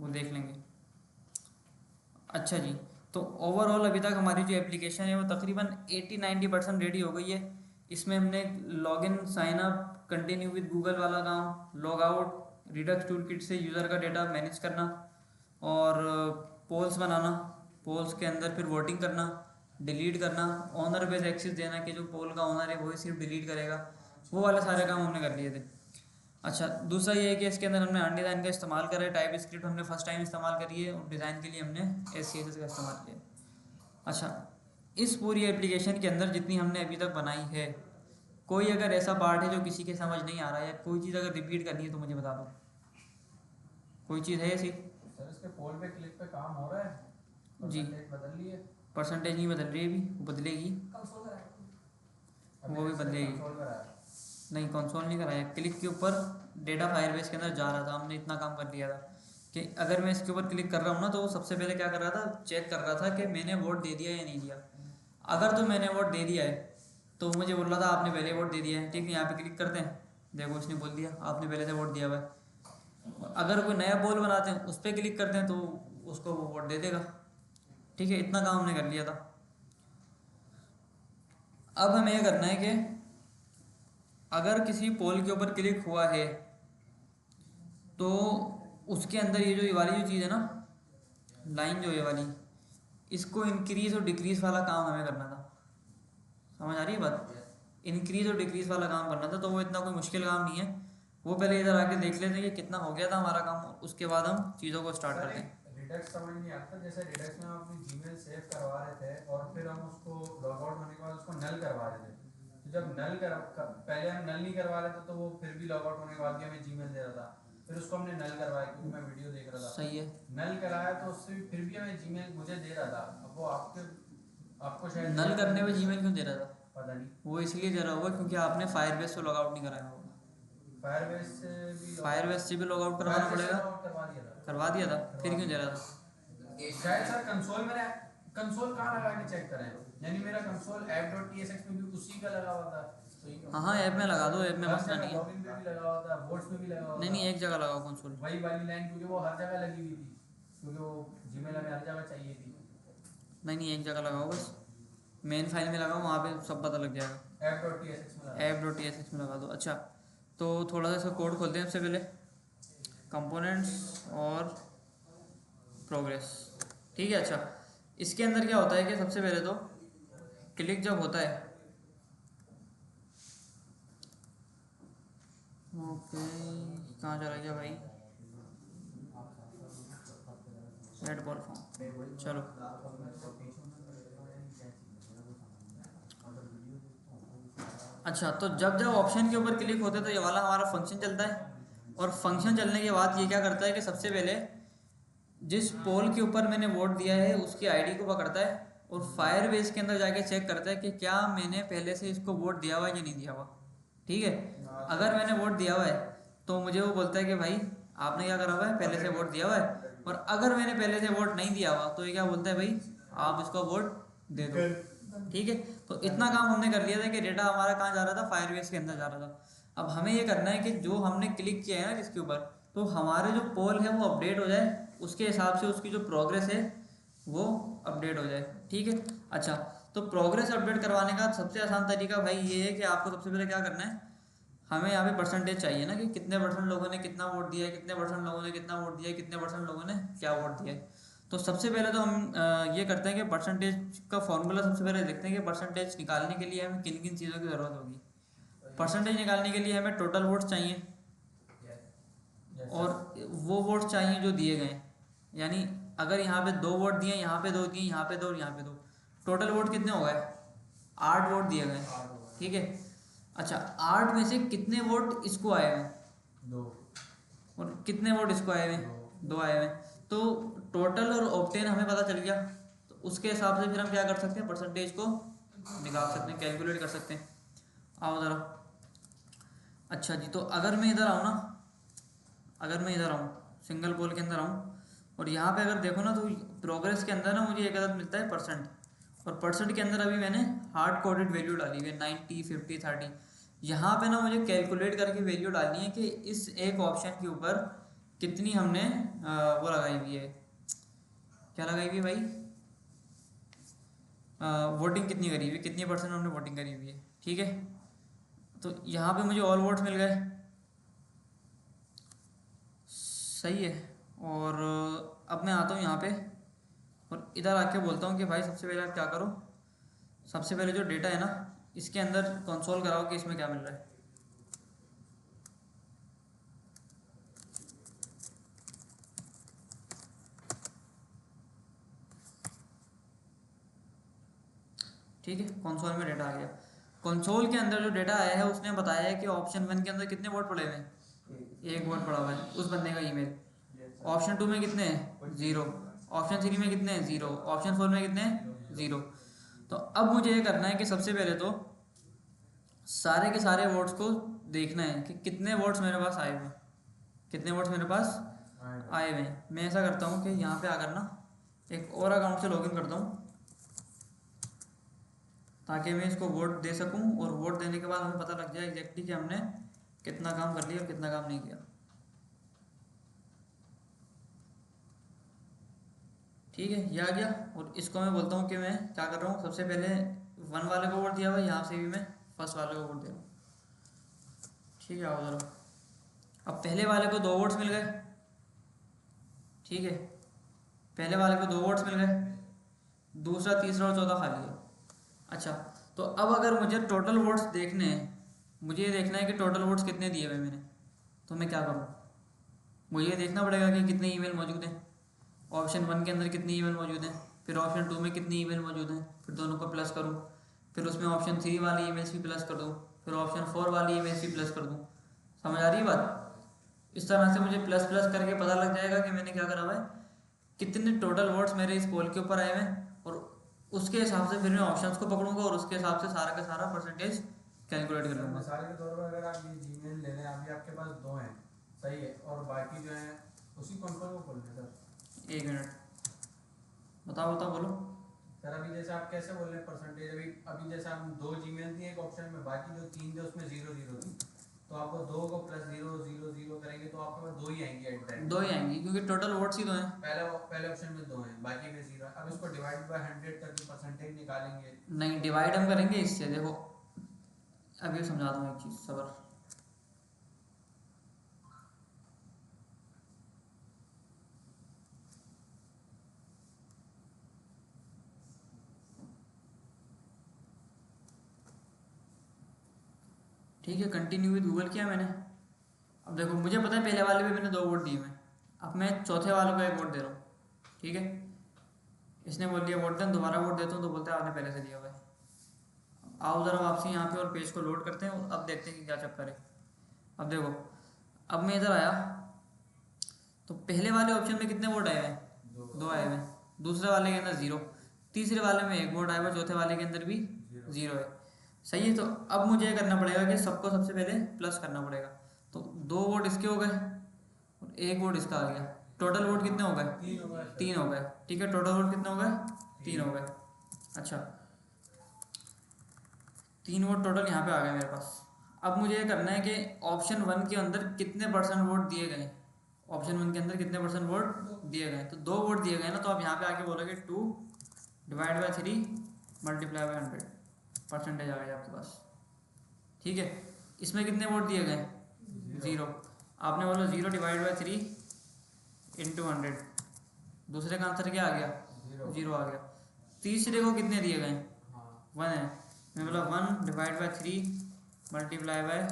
वो देख लेंगे। अच्छा जी, तो ओवरऑल अभी तक हमारी जो एप्लीकेशन है वो तकरीबन 80-90% रेडी हो गई है। इसमें हमने login, sign up, continue with Google वाला काम, log out, Redux toolkit से यूज़र का डेटा मैनेज करना, और पोल्स बनाना, पोल्स के अंदर फिर वोटिंग करना, डिलीट करना, ऑनर बेस एक्सेस देना कि जो पोल का ऑनर है वही सिर्फ डिलीट करेगा, वो वाले सारे काम हमने कर लिए थे। अच्छा, दूसरा ये है कि इसके अंदर हमने अनडिज़ाइन का इस्तेमाल करा है, टाइप स्क्रिप्ट हमने फर्स्ट टाइम इस्तेमाल करी है, और डिज़ाइन के लिए हमने SCSS का इस्तेमाल किया है। अच्छा, इस पूरी एप्लीकेशन के अंदर जितनी हमने अभी तक बनाई है, कोई अगर ऐसा पार्ट है जो किसी के समझ नहीं आ रहा है, या कोई चीज़ अगर रिपीट करनी है तो मुझे बता दो। कोई चीज़ है ऐसी? सर इसके पोल पे क्लिक पे काम हो रहा है, जी, परसेंटेज बदल ली है। परसेंटेज नहीं बदल रही है, अभी वो बदलेगी, वो भी बदलेगी। कंसोल कराया। नहीं, कंसोल नहीं कराया, क्लिक के ऊपर डेटा फायरबेस के अंदर जा रहा था, हमने इतना काम कर लिया था कि अगर मैं इसके ऊपर क्लिक कर रहा हूँ ना, तो वो सबसे पहले क्या कर रहा था, चेक कर रहा था कि मैंने वोट दे दिया या नहीं दिया। अगर तो मैंने वोट दे दिया है तो मुझे बोल रहा था आपने पहले वोट दे दिया है, ठीक है, यहाँ पे क्लिक करते हैं, देखो उसने बोल दिया आपने पहले से वोट दिया हुआ है। अगर कोई नया पोल बनाते हैं, उस पर क्लिक करते हैं, तो उसको वो वोट दे देगा। ठीक है, इतना काम हमने कर लिया था। अब हमें यह करना है कि अगर किसी पोल के ऊपर क्लिक हुआ है तो उसके अंदर ये वाली जो चीज़ है ना, लाइन जो ये वाली, इसको इंक्रीज और डिक्रीज वाला काम हमें करना था। समझ आ रही है बात? इंक्रीज और डिक्रीज वाला काम करना था, तो वो इतना कोई मुश्किल काम नहीं है। वो पहले इधर आके देख लेते हैं कि कितना हो गया था हमारा काम, उसके बाद हम चीज़ों को स्टार्ट करते हैं। रिडक्स समझ नहीं आता, जैसे रिडक्स में हम अपनी जीमेल सेव करवा रहे थे और फिर हम उसको लॉग आउट होने के बाद उसको नल करवा रहे थे। तो जब पहले हम नल नहीं करवा रहे थे तो वो फिर भी लॉग आउट होने के बाद भी हमें जीमेल दे रहा था। फिर उसको हमने नल करवाया क्योंकि मैं वीडियो देख रहा था। सही है। नल कराया तो उससे फिर भी हमें जीमेल मुझे दे रहा था। अब वो आपको शायद नल करने में जीमेल क्यों दे रहा था? पता नहीं। वो इसलिए दे रहा होगा क्योंकि आपने फायरबेस से लॉग आउट नहीं कराया होगा। फायरबेस से भी लॉग आउट करवाना पड़ेगा। करवा दिया था, फिर क्यों दे रहा था? शायद सर कंसोल में कंसोल कहाँ लगा के चेक करें, यानी मेरा कंसोल app.tsx में भी उसी का लगा हुआ था। हाँ हाँ, ऐप में लगा दो, ऐप में मसला नहीं है। लॉगिन पे भी लगा हुआ था, वोट्स में भी लगा हुआ था। नहीं, एक जगह लगाओ कंसोल। वही वाली लाइन, क्योंकि वो हर जगह लगी हुई थी, क्योंकि वो जीमेल हमें हर जगह चाहिए थी। नहीं, एक जगह लगाओ बस, मेन फाइल में लगाओ, वहाँ पे सब पता लग जाएगा। app.tsx में लगा दो। अच्छा, तो थोड़ा सा इसका कोड खोलते हैं सबसे पहले, कंपोनेंट्स और प्रोग्रेस। ठीक है। अच्छा, इसके अंदर क्या होता है कि सबसे पहले तो क्लिक जब होता है, ओके, कहाँ चला गया भाई, सेट बॉल फॉर्म, चलो। अच्छा, तो जब जब ऑप्शन के ऊपर क्लिक होता है तो ये वाला हमारा फंक्शन चलता है, और फंक्शन चलने के बाद ये क्या करता है कि सबसे पहले जिस पोल के ऊपर मैंने वोट दिया है उसकी आईडी को पकड़ता है, और फायरबेस के अंदर जाके चेक करता है कि क्या मैंने पहले से इसको वोट दिया हुआ है या नहीं दिया हुआ। ठीक है, अगर मैंने वोट दिया हुआ है तो मुझे वो बोलता है कि भाई आपने क्या करा हुआ है, पहले से वोट दिया हुआ है। और अगर मैंने पहले से वोट नहीं दिया हुआ तो ये क्या बोलता है, भाई आप इसको वोट दे दो। ठीक है, तो इतना काम हमने कर लिया था कि डेटा हमारा कहाँ जा रहा था, फायरबेस के अंदर जा रहा था। अब हमें ये करना है कि जो हमने क्लिक किया है ना जिसके ऊपर, तो हमारे जो पोल है वो अपडेट हो जाए, उसके हिसाब से उसकी जो प्रोग्रेस है वो अपडेट हो जाए। ठीक है। अच्छा, तो प्रोग्रेस अपडेट करवाने का सबसे आसान तरीका भाई ये है कि आपको सबसे पहले क्या करना है, हमें यहाँ पे परसेंटेज चाहिए ना कि कितने परसेंट लोगों ने कितना वोट दिया है, कितने परसेंट लोगों ने कितना वोट दिया है, कितने परसेंट लोगों ने क्या वोट दिया है। तो सबसे पहले तो हम ये करते हैं कि परसेंटेज का फॉर्मूला सबसे पहले देखते हैं कि परसेंटेज निकालने के लिए हमें किन किन चीज़ों की ज़रूरत होगी। परसेंटेज निकालने के लिए हमें टोटल वोट्स चाहिए, और वो वोट्स चाहिए जो दिए गए, यानी अगर यहाँ पे 2 वोट दिए, यहाँ पे 2 दिए, यहाँ पे 2 और यहाँ पे 2, टोटल वोट कितने हो गए, 8 वोट दिए गए। ठीक है। अच्छा, 8 में से कितने वोट इसको आए हुए हैं, 2, और कितने वोट इसको आए हुए हैं, 2 आए हुए हैं। तो टोटल और ऑब्टेन हमें पता चल गया, तो उसके हिसाब से फिर हम क्या कर सकते हैं, परसेंटेज को निकाल सकते हैं, कैलकुलेट कर सकते हैं। आओ ज़रा। अच्छा जी, तो अगर मैं इधर आऊँ ना, अगर मैं इधर आऊँ सिंगल पोल के अंदर आऊँ, और यहाँ पे अगर देखो ना तो प्रोग्रेस के अंदर ना मुझे एक अदद मिलता है परसेंट, और परसेंट के अंदर अभी मैंने हार्ड कोडेड वैल्यू डाली हुई है 90, 50, 30। यहाँ पे ना मुझे कैलकुलेट करके वैल्यू डालनी है कि इस एक ऑप्शन के ऊपर कितनी हमने वो लगाई हुई है, क्या लगाई हुई है भाई, वोटिंग कितनी करी हुई है, कितनी परसेंट हमने वोटिंग करी हुई है। ठीक है, तो यहाँ पे मुझे ऑल वोट्स मिल गए, सही है। और अब मैं आता हूँ यहाँ पे और इधर आके बोलता हूँ कि भाई सबसे पहले आप क्या करो, सबसे पहले जो डेटा है ना इसके अंदर कंसोल कराओ कि इसमें क्या मिल रहा है। ठीक है, कंसोल में डेटा आ गया। कंसोल के अंदर जो डेटा आया है उसने बताया है कि ऑप्शन 1 के अंदर कितने वोट पड़े हुए हैं, एक वोट पड़ा हुआ है उस बंदे का ईमेल। ऑप्शन 2 में कितने हैं, 0। ऑप्शन 3 में कितने हैं, 0। ऑप्शन 4 में कितने हैं, 0। तो अब मुझे ये करना है कि सबसे पहले तो सारे के सारे वोट्स को देखना है कि कितने वोट्स मेरे पास आए हुए हैं, कितने वोट्स मेरे पास आए हुए हैं। मैं ऐसा करता हूँ कि यहाँ पे आकर ना एक और अकाउंट से लॉगिन करता हूँ ताकि मैं इसको वोट दे सकूं, और वोट देने के बाद हमें पता लग जाए एग्जैक्टली कि हमने कितना काम कर लिया और कितना काम नहीं किया। ठीक है, ये आ गया। और इसको मैं बोलता हूँ कि मैं क्या कर रहा हूँ, सबसे पहले 1 वाले को वोट दिया हुआ, यहाँ से भी मैं फर्स्ट वाले को वोट दे रहा हूँ। ठीक है, आओ जरा। अब पहले वाले को 2 वोट्स मिल गए। ठीक है, पहले वाले को 2 वोट्स मिल गए, दूसरा तीसरा और चौथा खाली है। अच्छा, तो अब अगर मुझे टोटल वोट्स देखने हैं, मुझे ये देखना है कि टोटल वोट्स कितने दिए हुए मैंने, तो मैं क्या करूँ, मुझे ये देखना पड़ेगा कि कितने ईमेल मौजूद हैं। ऑप्शन 1 के अंदर कितनी ईमेल मौजूद हैं, फिर ऑप्शन 2 में कितनी ईमेल मौजूद हैं, फिर दोनों को प्लस करूँ, फिर उसमें ऑप्शन 3 वाली ईमेल्स भी प्लस कर दूँ, फिर ऑप्शन 4 वाली ईमेल्स भी प्लस कर दूँ। समझ आ रही है बात? इस तरह से मुझे प्लस प्लस करके पता लग जाएगा कि मैंने क्या करा हुआ है, कितने टोटल वोट्स मेरे इस पोल के ऊपर आए हुए हैं, और उसके हिसाब से फिर मैं ऑप्शंस को पकड़ूंगा और उसके हिसाब से सारा का सारा परसेंटेज कैलकुलेट कर सर लूँगा। मिसाल के तौर पर अगर आप ये जीमेल ले लें, अभी आपके पास 2 हैं, सही है, और बाकी जो हैं उसी कंसोल को खोल लें सर। 1 मिनट, बताओ बताओ बोलो। सर अभी जैसे आप कैसे बोल रहे हैं परसेंटेज, अभी अभी जैसे आप 2 जीमेल थी एक ऑप्शन में, बाकी जो 3 थे उसमें 0 0 थी, तो आपको 2 को प्लस 0 0 0 करेंगे तो आपके पास 2 ही आएंगे एट दैट। 2 ही आएंगी क्योंकि टोटल वोट्स ही 2 हैं। पहले ऑप्शन में 2 हैं, बाकी में 0 है। अब इसको डिवाइड बाय 100 करके परसेंटेज निकालेंगे। नहीं, डिवाइड हम करेंगे इससे, देखो अभी समझाता हूँ एक चीज़, सबर। ठीक है, कंटिन्यू विद गूगल किया मैंने। अब देखो मुझे पता है पहले वाले पे मैंने 2 वोट दिए हुए हैं, अब मैं चौथे वाले को 1 वोट दे रहा हूँ। ठीक है, इसने बोल दिया वोट दें, दोबारा वोट देता हूँ तो बोलता है आपने पहले से दिया हुआ है। आओ ज़रा वापसी यहाँ पे और पेज को लोड करते हैं और अब देखते हैं कि क्या चक्कर है। अब देखो, अब मैं इधर आया तो पहले वाले ऑप्शन में कितने वोट आए हुए हैं, 2 आए हुए हैं। दूसरे वाले के अंदर 0, तीसरे वाले में 1 वोट आया हुआ, चौथे वाले के अंदर भी 0 है। सही है, तो अब मुझे ये करना पड़ेगा कि सबको सबसे पहले प्लस करना पड़ेगा। तो 2 वोट इसके हो गए और 1 वोट इसका आ गया, टोटल वोट कितने हो गए, 3 हो गए। ठीक है, टोटल वोट कितने हो गए, 3 हो गए। अच्छा, 3 वोट टोटल यहाँ पे आ गए मेरे पास। अब मुझे ये करना है कि ऑप्शन 1 के अंदर कितने परसेंट वोट दिए गए, ऑप्शन 1 के अंदर कितने परसेंट वोट दिए गए। तो 2 वोट दिए गए ना, तो आप यहाँ पे आके बोलोगे 2 divide by 3 multiply by 100, percentage आ गया आपके पास। ठीक है, इसमें कितने वोट दिए गए, 0। आपने बोला 0 डिवाइड बाई 3 इंटू 100, दूसरे का आंसर क्या आ गया, 0 आ गया। तीसरे को कितने दिए गए, 1 है, मैं बोला 1 डिवाइड बाई 3 मल्टीप्लाई बाय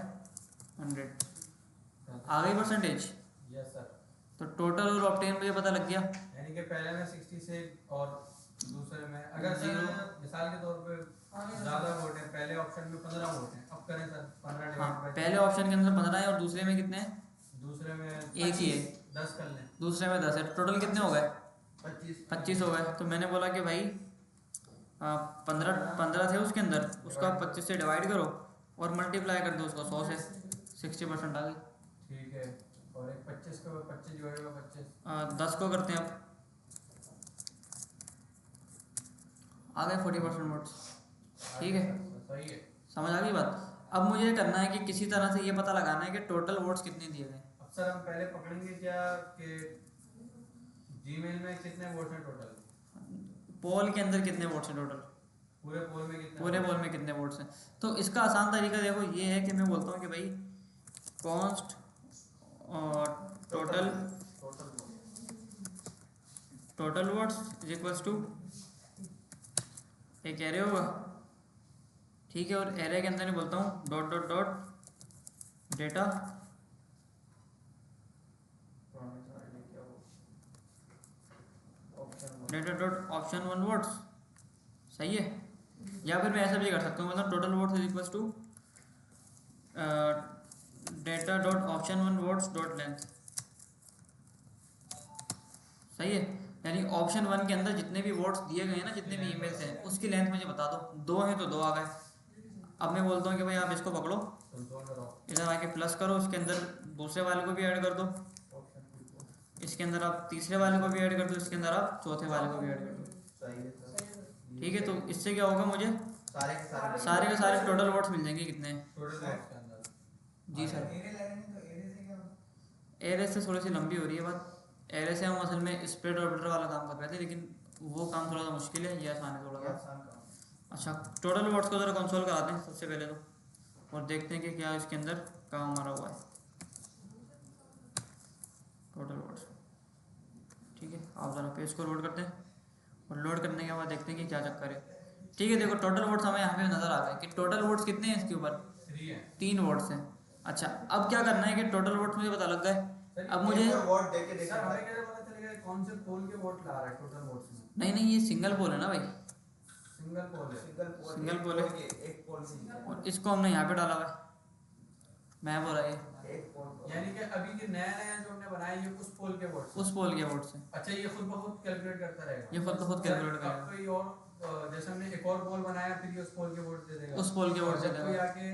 100, आ गई परसेंटेज। Yes sir. तो टोटल और ऑब्टेन मुझे पता लग गया, यानी कि पहले में 66 और दूसरे में अगर सर मिसाल के तौर पे ज़्यादा वोट है, पहले ऑप्शन में 15 वोट हैं, अब करें सर 15 हाँ डिवाइड बाय, पहले ऑप्शन के अंदर 15 है और दूसरे में कितने हैं, दूसरे में एक ही है, 10 कर लें, दूसरे में 10 है, टोटल कितने हो गए, 25 25 हो गए। तो मैंने बोला कि भाई 15 थे उसके अंदर, उसका 25 से डिवाइड करो और मल्टीप्लाई कर दो उसको 100 से, 60% आ गई। ठीक है, और एक 25 को 25 डिवाइड बाय 25, 10 को करते हैं अब, आ गए 40% वोट्स। ठीक है, सही है। समझ आ गई बात। अब मुझे करना है कि किसी तरह से ये पता लगाना है कि टोटल वोट्स कितने दिए गए। अब सर हम पहले पकड़ेंगे क्या कि जीमेल में कितने वोट्स हैं टोटल, पोल के अंदर कितने वोट्स हैं टोटल, पूरे पोल में कितने पूरे पोल में कितने वोट्स हैं। तो इसका आसान तरीका देखो ये है कि मैं बोलता हूँ कि भाई कॉन्स्ट और total total votes is equals to एक एरे होगा, ठीक है, और एरे के अंदर मैं बोलता हूँ dot dot dot data data dot option one votes, सही है। या फिर मैं ऐसा भी कर सकता हूँ, मतलब total votes is equals to data dot option one votes dot length, सही है। यानी ऑप्शन वन के अंदर जितने भी वोट्स दिए गए हैं ना, जितने भी ईमेल्स हैं, उसकी लेंथ मुझे बता दो। दो हैं तो दो आ गए। अब मैं बोलता हूँ कि भाई आप इसको पकड़ो, इधर आके प्लस करो, इसके अंदर दूसरे वाले को भी ऐड कर दो, इसके अंदर आप तीसरे वाले को भी ऐड कर दो, इसके अंदर आप चौथे वाले को भी ऐड कर दो, ठीक है। तो इससे क्या होगा, मुझे सारे के सारे टोटल वोट्स मिल जाएंगे। कितने हैं? जी सर, एरे से थोड़ी सी लंबी हो रही है बात। एरे से हम असल में स्प्रेड ऑर्बिटर वाला काम कर रहे थे, लेकिन वो काम थोड़ा सा मुश्किल है, ये आसान है थोड़ा सा। अच्छा, टोटल वोट्स को ज़रा कंसोल कराते हैं सबसे पहले तो, और देखते हैं कि क्या इसके अंदर काम हमारा हुआ है। टोटल वोट्स, ठीक है, आप ज़रा पेज को लोड करते हैं, और लोड करने के बाद देखते हैं कि क्या चक्कर है। ठीक है, देखो टोटल वोट्स हमें यहाँ पे नज़र आ गए कि टोटल वोट्स कितने हैं इसके ऊपर, 3 वोट्स हैं। अच्छा, अब क्या करना है कि टोटल वोट्स मुझे पता लग गए। अब मुझे वोट देके देखना है, हमें कैसे पता चलेगा कौन से पोल के वोट ला रहा है टोटल वोट्स में? नहीं, ये सिंगल पोल है ना भाई, सिंगल पोल है, सिंगल पोल है, एक पोल से, और इसको हमने यहाँ पे डाला हुआ है, मैं बोल रहा है एक पोल, यानी कि अभी के नया नया जो हमने बनाया ये उस पोल के वोट्स, उस पोल के वोट से। अच्छा, ये खुद ब खुद कैलकुलेट करता रहेगा, ये खुद ब खुद कैलकुलेट करेगा। कोई और जैसे हमने एक और पोल बनाया, फिर ये उस पोल के वोट दे देगा, उस पोल के वोट से कोई आके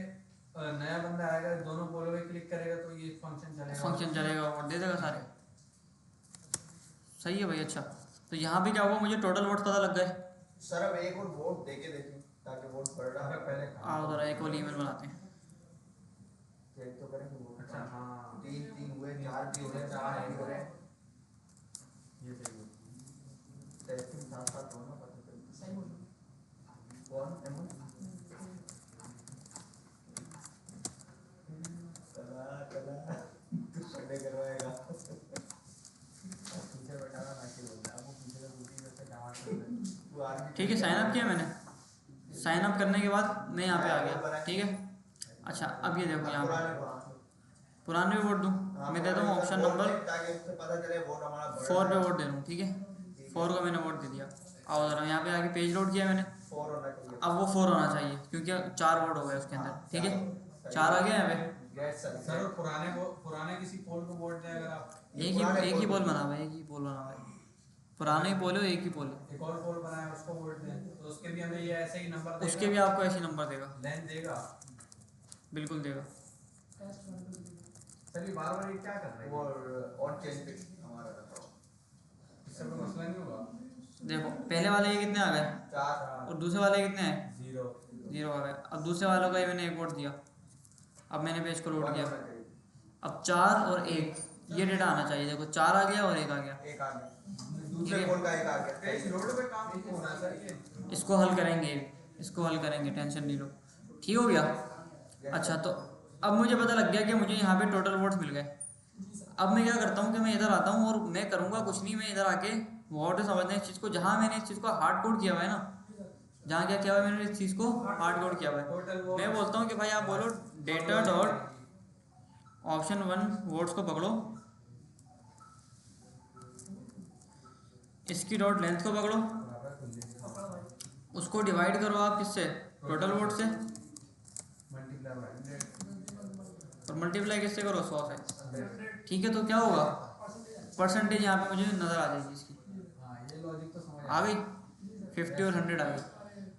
नया बंदा आएगा, दोनों पोलों पे क्लिक करेगा तो ये फंक्शन चलेगा, वोट दे देगा सारे। सही है भाई। अच्छा, तो यहाँ पे क्या हुआ, मुझे टोटल वोट पता लग गए। सर अब एक और वोट देके देखें ताकि वोट बढ़ रहा है। पहले आओ जरा एक और ईमेल बनाते हैं। चेक तो करें कि वोट। अच्छा हाँ, 3 हुए, 4 भी हो रहे, 4 भी हो रहे, ये सही है, टेस्टिंग साथ साथ होना पता चलता। सही बोल कौन एमन चला तू संडे करवाएगा। पीछे बैठा ना नाची बोलता है, अब वो पीछे से दूसरी तरफ से जमा कर दे। ठीक है, साइन अप किया मैंने। साइन अप करने के बाद मैं यहाँ पे आ गया, ठीक है। अच्छा, अब ये देखो यहाँ पे पुराने में वोट दूँ, मैं देता हूँ ऑप्शन नंबर 4 पे वोट दे दूँ, ठीक है। 4 को मैंने वोट दे दिया। आओ जरा यहाँ पे आके पेज लोड किया मैंने, अब वो 4 होना चाहिए क्योंकि 4 वोट हो गए उसके अंदर, ठीक है। 4 आ गया यहाँ पे। सर पुराने किसी पोल को वोट दें अगर आप, एक ही पोल बना हुआ है, एक ही पोल बना हुआ है, पुराने ही पोल है, एक ही पोल है। एक और पोल बनाया उसको वोट दें तो उसके भी हमें ये ऐसे ही नंबर देगा, उसके भी आपको ऐसे नंबर देगा, लेंथ देगा, बिल्कुल देगा। चलिए बार ये क्या कर रहे हैं, और चेंज पे हमारा इससे कोई मसला नहीं होगा। देखो पहले वाले ये कितने आ गए, 4 और दूसरे वाले कितने हैं, 0 आ गए। अब दूसरे वालों का मैंने एक वोट दिया, अब मैंने पेज को लोड किया। अब 4 और 1 ये डेटा आना चाहिए। देखो 4 आ गया और 1 आ गया, एक आ गया, दूसरे पोल का एक आ गया। इस रोड पे काम नहीं हो रहा सर, ये इसको हल करेंगे, इसको हल करेंगे, टेंशन नहीं लो, ठीक हो गया। अच्छा, तो अब मुझे पता लग गया कि मुझे यहाँ पे टोटल वोट्स मिल गए। अब मैं क्या करता हूँ कि मैं इधर आता हूँ और मैं करूँगा कुछ नहीं, मैं इधर आके वोट समझना इस चीज़ को, जहाँ मैंने इस चीज़ को हार्ड कोड किया हुआ है ना, जहाँ क्या किया हुआ है मैंने इस चीज़ को हार्ड कोड किया हुआ है। मैं बोलता हूँ कि भाई आप बोलो डेटा डॉट ऑप्शन 1 वोट्स को पकड़ो, इसकी डॉट लेंथ को पकड़ो, उसको डिवाइड करो आप किससे, टोटल वोट से, और मल्टीप्लाई किससे करो, 100 से, ठीक है। तो क्या होगा, परसेंटेज यहाँ पे मुझे नज़र आ जाएगी इसकी, ये लॉजिक तो समझ आ गई 50 और 100 आ गई।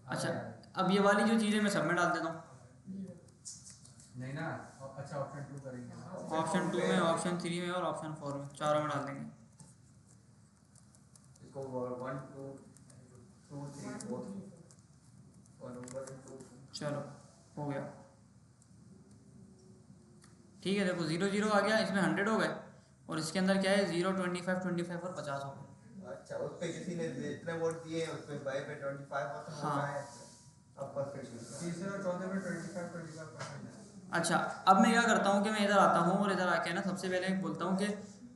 अच्छा, अब ये वाली जो चीज़ें मैं सब में डाल देता हूँ, नहीं ना, अच्छा ऑप्शन 2 करेंगे, ऑप्शन 2 में, ऑप्शन 3 में और ऑप्शन 4 में, चारों में डाल देंगे। इसको 1 2 2 3 4 1 2। चलो हो गया, ठीक है, देखो 0 0 आ गया, इसमें 100 हो गए, और इसके अंदर क्या है 0 25 25 और 50 हो गए। अच्छा, उस पे किसी ने जितने वोट दिए उस पे बाय पे 25% हाँ। होता है। अब परफेक्ट। तीसरे और चौथे पे 25% है। अच्छा, अब मैं क्या करता हूँ कि मैं इधर आता हूँ और इधर आके ना सबसे पहले बोलता हूँ कि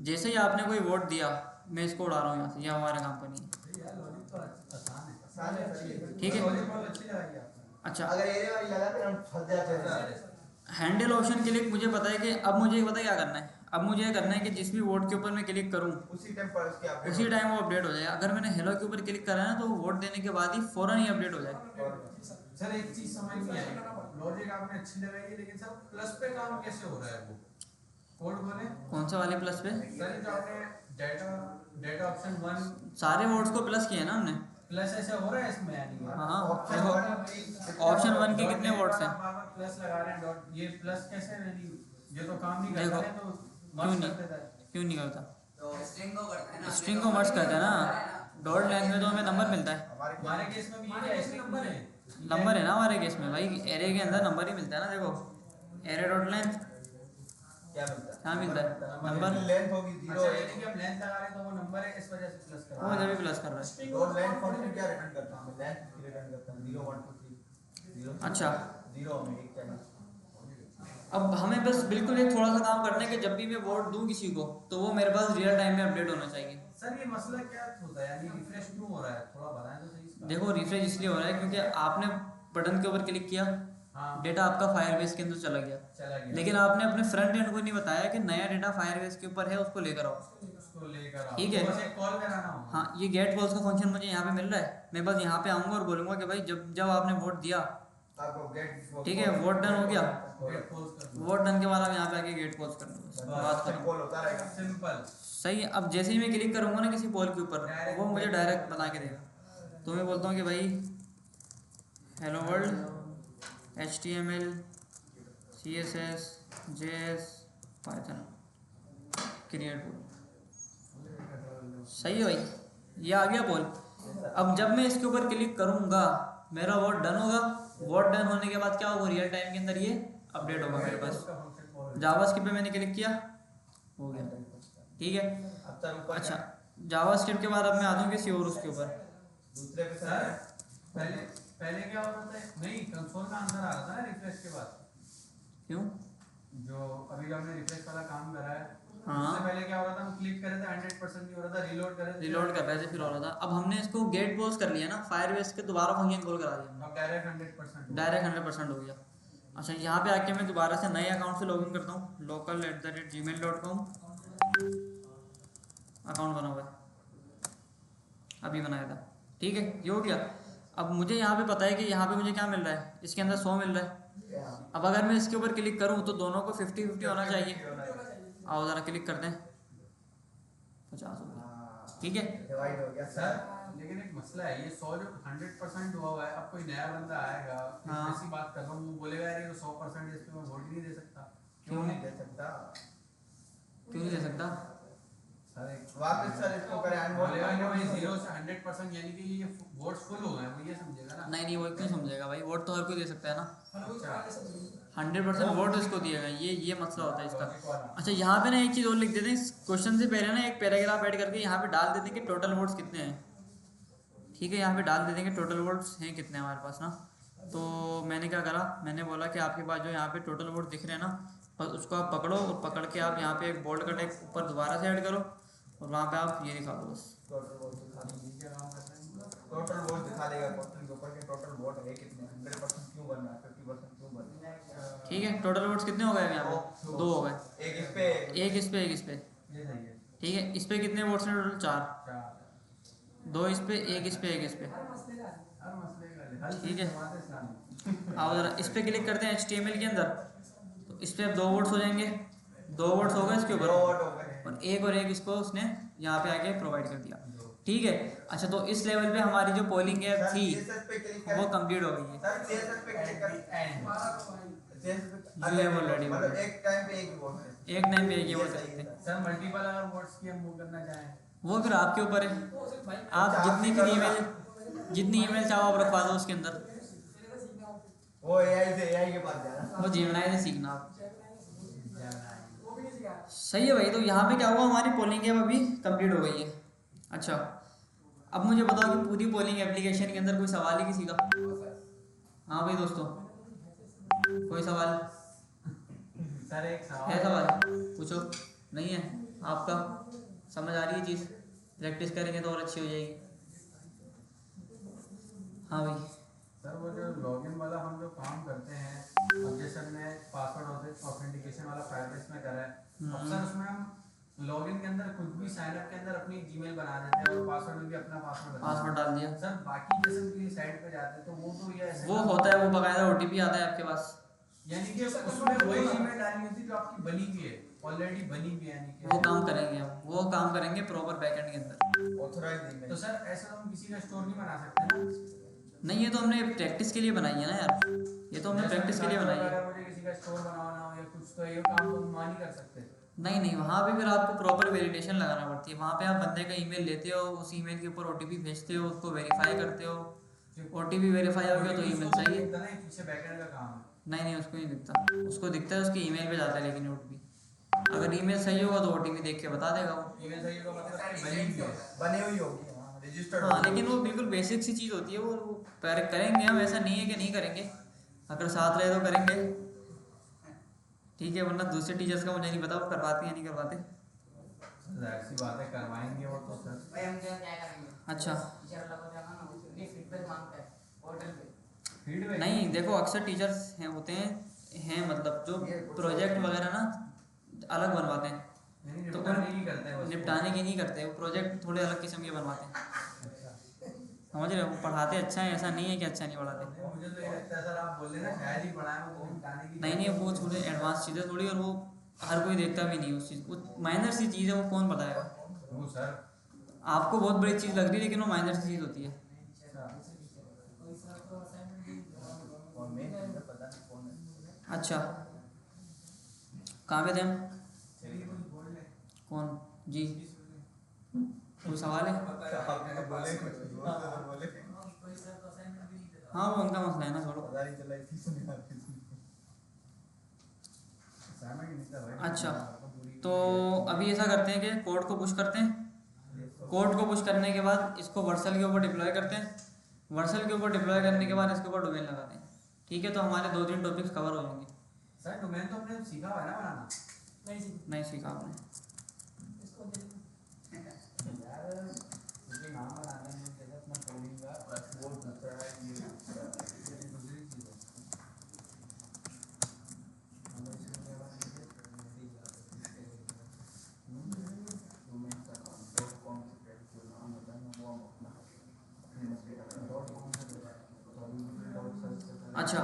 जैसे ही आपने कोई वोट दिया, मैं इसको उड़ा रहा हूँ यहाँ से, यह हमारे काम का नहीं है। यार लॉजिक तो आसान है। आसान है सर ये। ठीक है। लॉजिक बहुत अच्छी लगाई आपने। अच्छा, अगर एरे वाली लगा फिर हम फंस जाते हैं। हैंडल ऑप्शन क्लिक मुझे पता है कि अब मुझे पता है क्या करना है। अब मुझे ये करना है कि जिस भी वोट के ऊपर मैं क्लिक करूँ उसी टाइम पर उसके अपडेट उसी टाइम वो अपडेट हो जाए। अगर मैंने हेलो के ऊपर क्लिक करा है ना तो वोट देने के बाद ही फ़ौरन ही अपडेट हो जाए। सर एक चीज समझ नहीं आई, लॉजिक आपने अच्छी लगाई है लेकिन सर प्लस पे काम कैसे हो रहा है वो? कोड बोले कौन सा वाले प्लस पे? सर जो आपने डेटा डेटा ऑप्शन 1 सारे वोट्स को प्लस किए ना हमने। प्लस ऐसे हो रहा है इसमें यानी हाँ, ऑप्शन देखो ऑप्शन 1 के कितने वोट्स हैं? प्लस लगा रहे हैं डॉट, ये प्लस कैसे यानी ये तो काम नहीं कर देखो, रहे हैं तो क्यों मर्ज नहीं कर देता है। क्यों नहीं करता? तो स्ट्रिंग को करते हैं ना, स्ट्रिंग को मर्ज करते हैं ना, डॉट लाइन में तो हमें नंबर मिलता है। हमारे केस में भी ये ऐसे नंबर है, नंबर है ना हमारे केस में भाई, एरे के अंदर नंबर ही मिलता है ना। देखो एरे डॉट लेंथ क्या मिलता है? क्या मिलता है? Number number. लेंथ होगी अच्छा 0। यानी कि हम लेंथ लगा रहे हैं तो वो नंबर है इस वजह से प्लस कर वो रहा जब है। भी प्लस कर रहा है। डॉट लेंथ फंक्शन क्या रिटर्न करता है? हमें लेंथ रिटर्न करता है 0 1 2 3 0। अच्छा। 0 हमें एक चाहिए। अब हमें बस बिल्कुल एक थोड़ा सा काम करना है कि जब भी मैं वोट दूं किसी को तो वो मेरे पास रियल टाइम में अपडेट होना चाहिए। सर ये मसला क्या होता है यानी रिफ्रेश क्यों हो रहा है, थोड़ा बताएं तो सही इसका। देखो रिफ्रेश इसलिए हो रहा है क्योंकि आपने बटन के ऊपर क्लिक किया, हाँ डेटा आपका फायरबेस के अंदर चला गया, चला गया लेकिन आपने अपने फ्रंट एंड को नहीं बताया कि नया डेटा फायरबेस के ऊपर है, उसको लेकर आओ। उसको लेकर आओ, ठीक है। तो बस एक कॉल कराना होगा। हाँ, ये गेट कॉल्स का फंक्शन मुझे यहाँ पे मिल रहा है। मैं बस यहाँ पे आऊँगा और बोलूँगा कि भाई जब जब आपने वोट दिया, आपको गेट ठीक है, वोट डन हो गया, गेट कॉल्स कर दो। वोट डन के बाद आप यहाँ पे आके गेट कॉल्स कर दो, बात फिर करो। कॉल होता रहेगा। सिंपल। सही है। अब जैसे ही मैं क्लिक करूँगा ना किसी पोल के ऊपर, वो मुझे डायरेक्ट बता के देगा। तो मैं बोलता हूँ कि भाई hello world HTML CSS JS Python create poll. सही है भाई, ये आ गया पोल। अब जब मैं इसके ऊपर क्लिक करूँगा मेरा वोट डन होगा। वोट डन होने के बाद क्या होगा, रियल टाइम के अंदर ये अपडेट होगा मेरे पास। जावास्क्रिप्ट पे मैंने क्लिक किया, हो गया, ठीक है। अब सर ऊपर अच्छा, जावास्क्रिप्ट के बाद अब मैं आ दूँ किसी और उसके ऊपर। दूसरे पे सर सर पहले पहले क्या हो रहा था, नहीं कंसोल में आंसर आ रहा था ना रिफ्रेश के बाद, क्यों? जो अभी जो हमने रिफ्रेश वाला काम करा है हाँ। उससे पहले क्या हो रहा था, हम क्लिक कर रहे थे 100% नहीं हो रहा था, रीलोड कर रहे थे, रिलोड कर रहे थे फिर हो रहा था। अब हमने इसको गेट क्लोज कर लिया ना, फायरबेस के दोबारा फंक्शन कॉल करा दिया, अब डायरेक्ट 100% डायरेक्ट 100% हो गया। अच्छा, यहाँ पे आके मैं दोबारा से नए अकाउंट से लॉगिन करता हूँ, local@gmail.com अकाउंट बना हुआ है, अभी बनाया था, ठीक है, ये हो गया। अब मुझे यहाँ पे पता है कि यहाँ पे मुझे क्या मिल रहा है, इसके अंदर 100 मिल रहा है। अब अगर मैं इसके ऊपर क्लिक करूँ तो दोनों को 50-50 होना चाहिए। आओ ज़रा क्लिक कर दें, 50 हो गया, ठीक है। डिवाइड हो गया सर लेकिन एक मसला है, ये 100 जो 100% हुआ हुआ है, अब कोई नया बंदा आएगा, हाँ। ऐसी बात कर रहा हूँ, वो बोलेगा यार ये तो 100% है, इस पे मैं वोट ही नहीं दे सकता। क्यों नहीं दे सकता? क्यों नहीं दे सकता? सर एक वापस सर इसको करें अनवोट। बोलेगा कि भाई 0 से 100% यानी कि ये वोट्स फुल हो गए, वो ये समझेगा ना। नहीं नहीं, वो क्यों समझेगा भाई, वोट तो हर कोई दे सकता है ना। अच्छा 100% वोट उसको दिएगा, ये मसला होता है इसका। लॉजिक वाला। अच्छा, यहाँ पे ना एक चीज़ और लिख देते हैं, क्वेश्चन से पहले ना एक पैराग्राफ ऐड करके यहाँ पे डाल देते हैं कि टोटल वोट्स कितने हैं, ठीक है। यहाँ पे डाल देते हैं कि टोटल वोट्स हैं कितने हमारे पास ना। तो मैंने क्या करा, मैंने बोला कि आपके पास जो यहाँ पे टोटल वोट दिख रहे हैं ना, बस उसको आप पकड़ो और पकड़ के आप यहाँ पे एक बोल्ड का टेक्स्ट ऊपर दोबारा से ऐड करो और वहाँ पे आप ये दिखा दो बस। टोटल वोट दिखा देंगे। क्या काम कर रहे हैं? टोटल वोट दिखा देगा क्वेश्चन के ऊपर के टोटल वोट है कितने, 100% क्यों बन रहा है, 50% क्यों बन रहा है। ठीक है, टोटल वोट्स कितने हो गए यहाँ पे? 2 हो गए, एक इस पे एक इस पे एक इस पे, ये सही है। ठीक है। इस पे कितने वोट्स हैं टोटल? 4, 4 2 इस पे एक इस पे एक इस पे, हर मसले का हल ठीक है। जमात इस्लामी। आओ जरा इस पे क्लिक करते हैं HTML के अंदर, तो इस पे अब 2 वोट्स हो जाएंगे, 2 वोट्स हो गए इसके दो ऊपर, वोट हो गए। और एक इसको उसने यहाँ पे आके प्रोवाइड कर दिया, ठीक है। अच्छा, तो इस लेवल पे हमारी जो पोलिंग ऐप सर थी CSS पे क्लिक वो करें। कंप्लीट हो गई है। सर CSS पे क्लिक करें। And CSS You have already मतलब voted। एक टाइम पे एक ही वोट है। एक टाइम पे एक ही ये वोट सही सकते है हैं, सर मल्टीपल अगर वोट्स की हम मूव करना चाहें, वो फिर आपके ऊपर है। आप अच्छा, जितनी आप फिर ही ईमेल जितनी ईमेल चाहो आप रखवा दो उसके अंदर, वो AI से AI के पास जाना। वो जीवनाई से सीखना आप। जाना सही है भाई। तो यहाँ पे क्या हुआ, हमारी पोलिंग गेम अभी कंप्लीट हो गई है। अच्छा, अब मुझे बताओ कि पूरी पोलिंग एप्लीकेशन के अंदर कोई सवाल है किसी का? हाँ भाई दोस्तों, कोई सवाल सर एक है? सवाल सवाल पूछो। नहीं है आपका? समझ आ रही है चीज़? प्रैक्टिस करेंगे तो और अच्छी हो जाएगी। हाँ भाई। सर वो जो लॉगिन वाला हम जो काम करते हैं, अब जैसे हमने पासवर्ड ऑथेंटिकेशन वाला फायरबेस में करा है, अब सर उसमें हम लॉगिन के अंदर कुछ भी साइन अप के अंदर अपनी जीमेल बना देते हैं और पासवर्ड में भी अपना पासवर्ड डाल दिया। सर बाकी जैसे उनकी साइट पे जाते हैं तो वो तो ये ऐसे वो होता है, वो बकायदा ओटीपी आता है आपके पास। यानी कि उसमें वही जीमेल डालनी होती है जो आपकी बनी हुई है, ऑलरेडी बनी हुई है, यानी कि वो काम करेंगे हम, वो काम करेंगे प्रॉपर बैकएंड के अंदर। Authorised email. तो सर ऐसा हम किसी का स्टोर नहीं बना सकते ना? नहीं, ये तो हमने प्रैक्टिस के लिए बनाई है ना यार, ये तो हमने प्रैक्टिस के लिए बनाई है। अगर मुझे किसी का स्टोर बनाना हो या कुछ, तो ये काम तो हम नहीं कर सकते। नहीं नहीं, वहाँ पे फिर आपको प्रॉपर वेरिफिकेशन लगाना पड़ती है। वहाँ पे आप बंदे का ईमेल लेते हो, उस ईमेल के ऊपर ओटीपी भेजते हो, उसको वेरीफाई करते हो, ओटीपी वेरीफाई हो गया तो ईमेल सही है। पीछे बैकएंड का काम है। नहीं नहीं, उसको नहीं दिखता, उसको दिखता है उसकी ईमेल पे जाता है, लेकिन ओटीपी अगर ईमेल सही होगा तो ओटीपी देख के बता देगा वो। ईमेल सही होगा मतलब कि बनी हुई है, बनी हुई होगी, रजिस्टर्ड हाँ, लेकिन वो बिल्कुल बेसिक सी चीज़ होती है, वो करेंगे हम, ऐसा नहीं है कि नहीं करेंगे, अगर साथ रहे तो करेंगे, ठीक है। वरना दूसरे टीचर्स का मुझे नहीं पता वो करवाते या नहीं करवाते। जाहिर सी बात है करवाएंगे वो तो सर। भाई हम क्या करेंगे? अच्छा, टीचर लोग को जाना ना, उसके फीडबैक मांगते हैं पोर्टल पे। फीडबैक नहीं देखो, अक्सर टीचर्स हैं होते हैं मतलब जो प्रोजेक्ट वगैरह ना अलग बनवाते हैं, तो निपटाने की करते हैं, निपटाने की नहीं करते, वो प्रोजेक्ट थोड़े अलग किस्म के बनवाते हैं, समझ रहे हो? वो पढ़ाते अच्छा है, ऐसा नहीं है कि अच्छा नहीं पढ़ाते। मुझे तो ये लगता है सर, आप बोल रहे हैं ना शायद ही पढ़ाए वो तो निपटाने की। नहीं नहीं, वो थोड़े एडवांस चीज़ें थोड़ी, और वो हर कोई देखता भी नहीं उस चीज़ को, माइनर सी चीज़ है, वो कौन बताएगा? वो सर आपको बहुत बड़ी चीज़ लग रही है, लेकिन वो माइनर सी चीज़ होती है। और मेन पता नहीं कौन है। अच्छा, कहाँ पे थे हम? कौन जी? कोई सवाल है? आपने बोले कुछ बोले, हाँ, वो उनका मसला है ना, छोड़ो। पता नहीं चला इसी सुनी आपकी। अच्छा, तो अभी ऐसा करते हैं कि कोड को पुश करते हैं। कोड को पुश करने के बाद इसको वर्सल के ऊपर डिप्लॉय करते हैं। वर्सल के ऊपर डिप्लॉय करने के बाद इसके ऊपर डोमेन लगाते हैं, ठीक है। तो हमारे 2-3 टॉपिक्स कवर हो जाएंगे। सर डोमेन तो हमने सीखा हुआ है ना बनाना? नहीं सीखा आपने? यार मुझे नाम बनाना है, जैसे अपना कोडिंग का बस वो दूसरा है, ये दूसरी चीज़ है। अच्छा,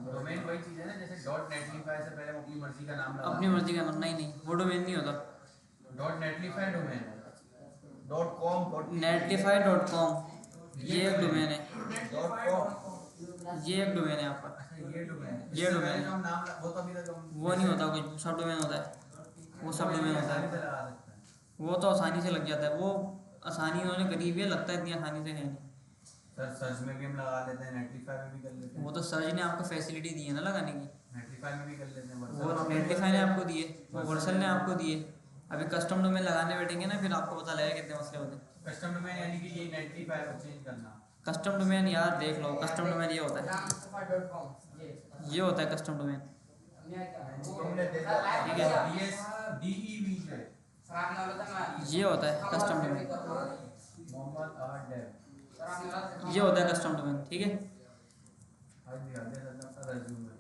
डोमेन वही चीज़ है ना, जैसे डॉट नेटलिफाई से पहले हम अपनी मर्जी का नाम अपनी मर्जी का नाम? नहीं नहीं, वो डोमेन नहीं होता। डॉट नेटलिफाई डोमेन है। netlify.com ये एक डोमेन है, ये एक डोमेन है आपका, ये डोमेन है, ये डोमेन है। जो हम नाम वो तो अभी तक हम वो नहीं होता, कुछ सब डोमेन होता है, वो सब डोमेन होता आसानी से है, लगा सकते हैं। वो तो आसानी से लग जाता है, वो आसानी उन्होंने करी हुई है, लगता है इतनी आसानी से है नहीं। सर सर्च में भी हम लगा लेते हैं, नेटलिफाई में भी कर लेते हैं। वो तो सर्च ने आपको फैसिलिटी दी है ना लगाने की, नेटलिफाई में भी कर लेते हैं, वो नेटलिफाई ने आपको दिए, वो वर्सल ने आपको दिए। अभी कस्टम डोमेन लगाने बैठेंगे ना, फिर आपको पता लगेगा कितने मसले होते हैं। कस्टम डोमेन यानी कि ये नेटलिफाई को चेंज करना। कस्टम डोमेन यार देख लो, कस्टम डोमेन ये होता है, रामसफा.com ये होता है कस्टम डोमेन, तुमने देखा ठीक है। DEV से सर आपने बोला था मैं ये होता है custom domain, Mohammad R Dev sir आपने बोला था ये होता है कस्टम डोमेन, ठीक है। आज भी आगे सर अपना रेज्यूमे